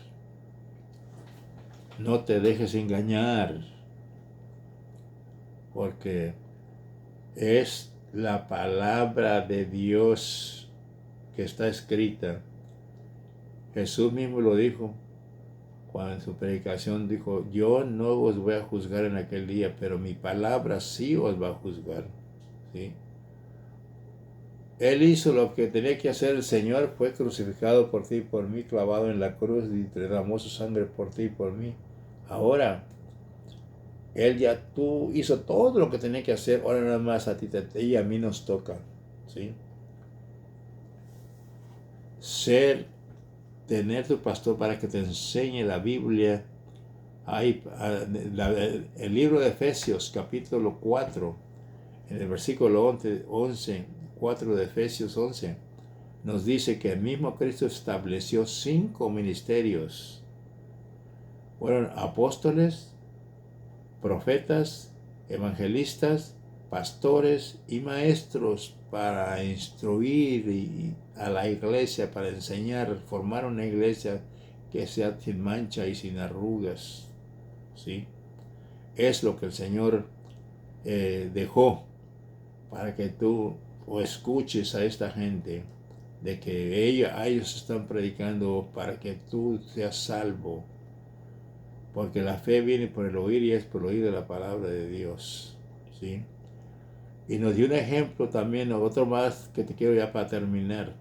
No te dejes engañar. Porque es la palabra de Dios que está escrita. Jesús mismo lo dijo cuando en su predicación dijo: yo no os voy a juzgar en aquel día, pero mi palabra sí os va a juzgar. ¿Sí? Él hizo lo que tenía que hacer. El Señor fue crucificado por ti y por mí, clavado en la cruz, y derramó su sangre por ti y por mí. Ahora, tú hizo todo lo que tenía que hacer. Ahora nada más a ti y a mí nos toca. ¿Sí? Tener tu pastor para que te enseñe la Biblia. El libro de Efesios, capítulo 4, en el versículo 11, 4 de Efesios 11, nos dice que el mismo Cristo estableció 5 ministerios. Fueron apóstoles, profetas, evangelistas, pastores y maestros para instruir a la iglesia, para enseñar, formar una iglesia que sea sin mancha y sin arrugas. ¿Sí? Es lo que el Señor dejó para que tú escuches a esta gente, de que ellos están predicando para que tú seas salvo, porque la fe viene por el oír y es por el oír de la palabra de Dios. ¿Sí? Y nos dio un ejemplo también, otro más que te quiero ya para terminar.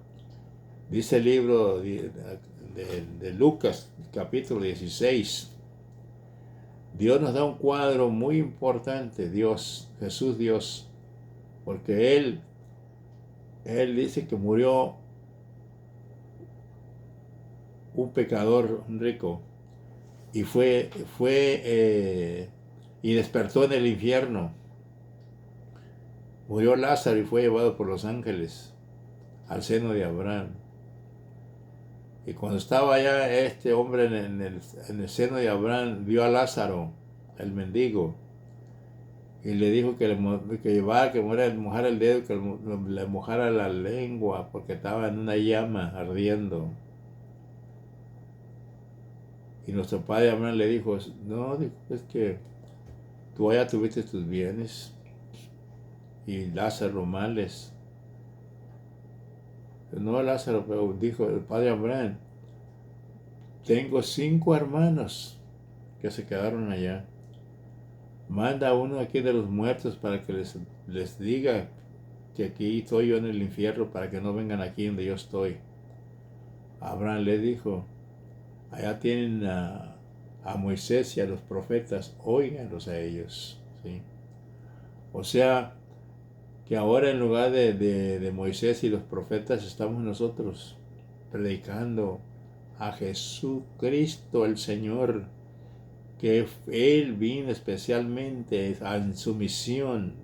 Dice el libro de Lucas, capítulo 16. Dios nos da un cuadro muy importante, Jesús Dios, porque Él dice que murió un pecador rico y y despertó en el infierno. Murió Lázaro y fue llevado por los ángeles al seno de Abraham. Y cuando estaba allá este hombre en el seno de Abraham, vio a Lázaro, el mendigo, y le dijo que mojara el dedo, que le mojara la lengua, porque estaba en una llama ardiendo. Y nuestro padre Abraham le dijo: no, es que tú allá tuviste tus bienes y Lázaro males. No, Lázaro, pero dijo el padre Abraham: tengo 5 hermanos que se quedaron allá. Manda a uno aquí de los muertos para que les diga que aquí estoy yo en el infierno, para que no vengan aquí donde yo estoy. Abraham le dijo: allá tienen a Moisés y a los profetas, óiganlos a ellos. ¿Sí? O sea, que ahora en lugar de Moisés y los profetas estamos nosotros predicando a Jesucristo el Señor, que Él vino especialmente en su misión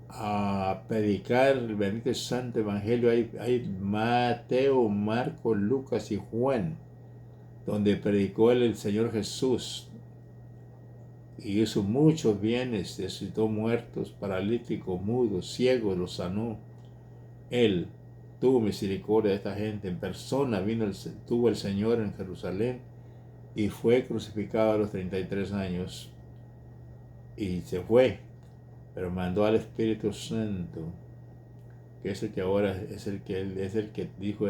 a predicar el bendito santo evangelio. Hay Mateo, Marcos, Lucas y Juan, donde predicó el Señor Jesús y hizo muchos bienes, resucitó muertos, paralíticos, mudos, ciegos, los sanó. Él tuvo misericordia de esta gente. En persona tuvo el Señor en Jerusalén y fue crucificado a los 33 años y se fue, pero mandó al Espíritu Santo, que es el que ahora es el que dijo: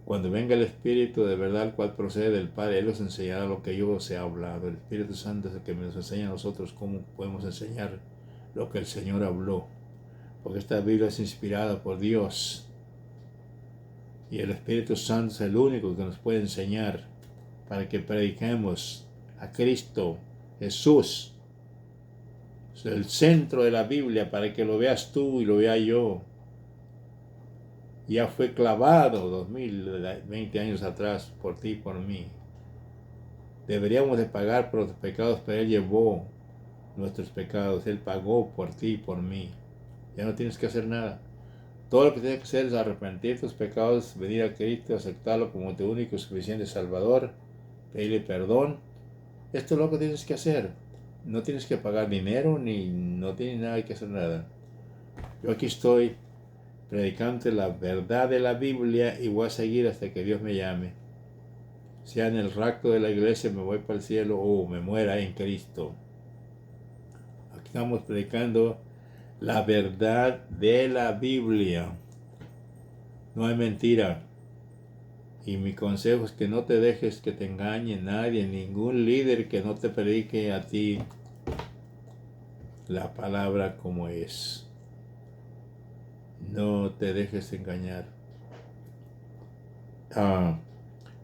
cuando venga el Espíritu de verdad, el cual procede del Padre, Él os enseñará lo que yo os he hablado. El Espíritu Santo es el que nos enseña a nosotros cómo podemos enseñar lo que el Señor habló, porque esta Biblia es inspirada por Dios y el Espíritu Santo es el único que nos puede enseñar para que prediquemos a Cristo Jesús. Es el centro de la Biblia, para que lo veas tú y lo vea yo. Ya fue clavado 2020 años atrás por ti y por mí. Deberíamos de pagar por los pecados, pero Él llevó nuestros pecados. Él pagó por ti y por mí. Ya no tienes que hacer nada. Todo lo que tienes que hacer es arrepentir tus pecados, venir a Cristo, aceptarlo como tu único y suficiente Salvador, pedirle perdón. Esto es lo que tienes que hacer. No tienes que pagar dinero ni no tienes nada que hacer nada. Yo aquí estoy predicando la verdad de la Biblia y voy a seguir hasta que Dios me llame. Sea en el rapto de la iglesia, me voy para el cielo o me muera en Cristo. Aquí estamos predicando la verdad de la Biblia. No hay mentira. Y mi consejo es que no te dejes que te engañe nadie, ningún líder que no te predique a ti la palabra como es. No te dejes engañar.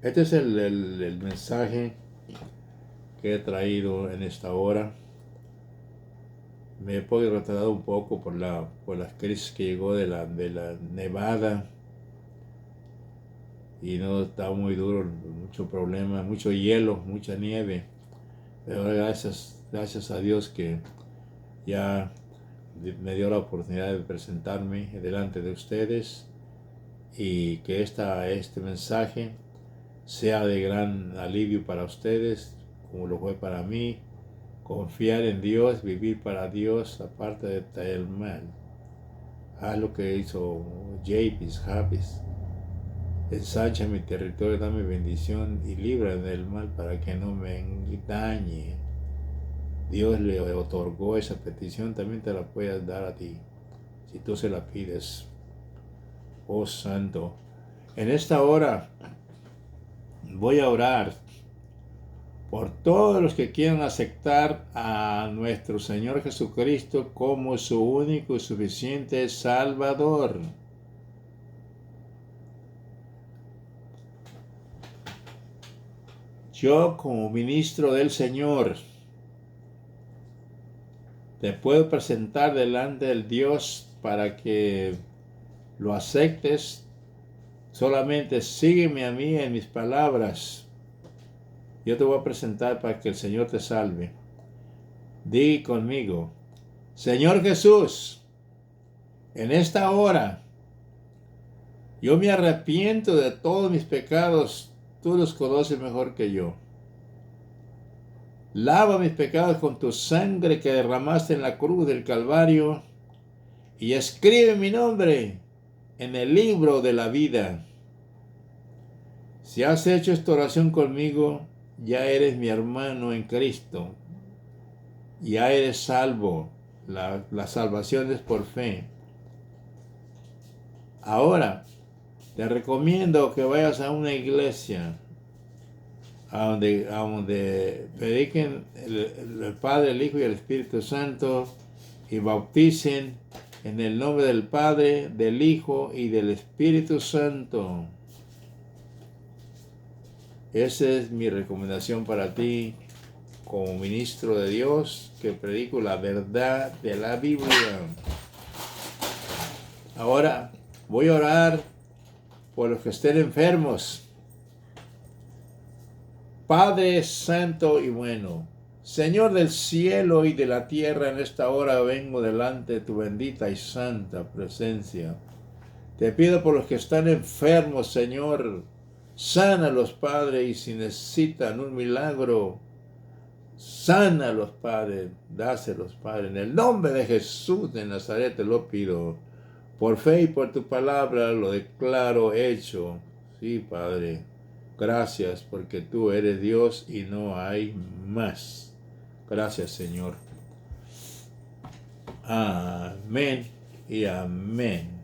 Este es el mensaje que he traído en esta hora. Me he podido retrasar un poco por la crisis que llegó de la nevada. Y no estaba muy duro, mucho problema, mucho hielo, mucha nieve. Pero gracias a Dios que ya me dio la oportunidad de presentarme delante de ustedes y que este mensaje sea de gran alivio para ustedes, como lo fue para mí. Confiar en Dios, vivir para Dios, aparte de traer el mal. Haz lo que hizo Jabes. Ensancha mi territorio, dame bendición y libra del mal para que no me dañe. Dios le otorgó esa petición, también te la puedes dar a ti, si tú se la pides. Oh Santo, en esta hora voy a orar por todos los que quieran aceptar a nuestro Señor Jesucristo como su único y suficiente Salvador. Yo, como ministro del Señor, te puedo presentar delante del Dios para que lo aceptes. Solamente sígueme a mí en mis palabras. Yo te voy a presentar para que el Señor te salve. Di conmigo: Señor Jesús, en esta hora yo me arrepiento de todos mis pecados. Tú los conoces mejor que yo. Lava mis pecados con tu sangre que derramaste en la cruz del Calvario y escribe mi nombre en el libro de la vida. Si has hecho esta oración conmigo, ya eres mi hermano en Cristo. Ya eres salvo. La salvación es por fe. Ahora, te recomiendo que vayas a una iglesia a donde prediquen el Padre, el Hijo y el Espíritu Santo y bauticen en el nombre del Padre, del Hijo y del Espíritu Santo. Esa es mi recomendación para ti como ministro de Dios que predico la verdad de la Biblia. Ahora voy a orar por los que estén enfermos. Padre santo y bueno, Señor del cielo y de la tierra, en esta hora vengo delante de tu bendita y santa presencia. Te pido por los que están enfermos, Señor. Sánalos, Padre, y si necesitan un milagro, sánalos, Padre, dáselos, Padre. En el nombre de Jesús de Nazaret te lo pido. Por fe y por tu palabra lo declaro hecho. Sí, Padre. Gracias porque tú eres Dios y no hay más. Gracias, Señor. Amén y amén.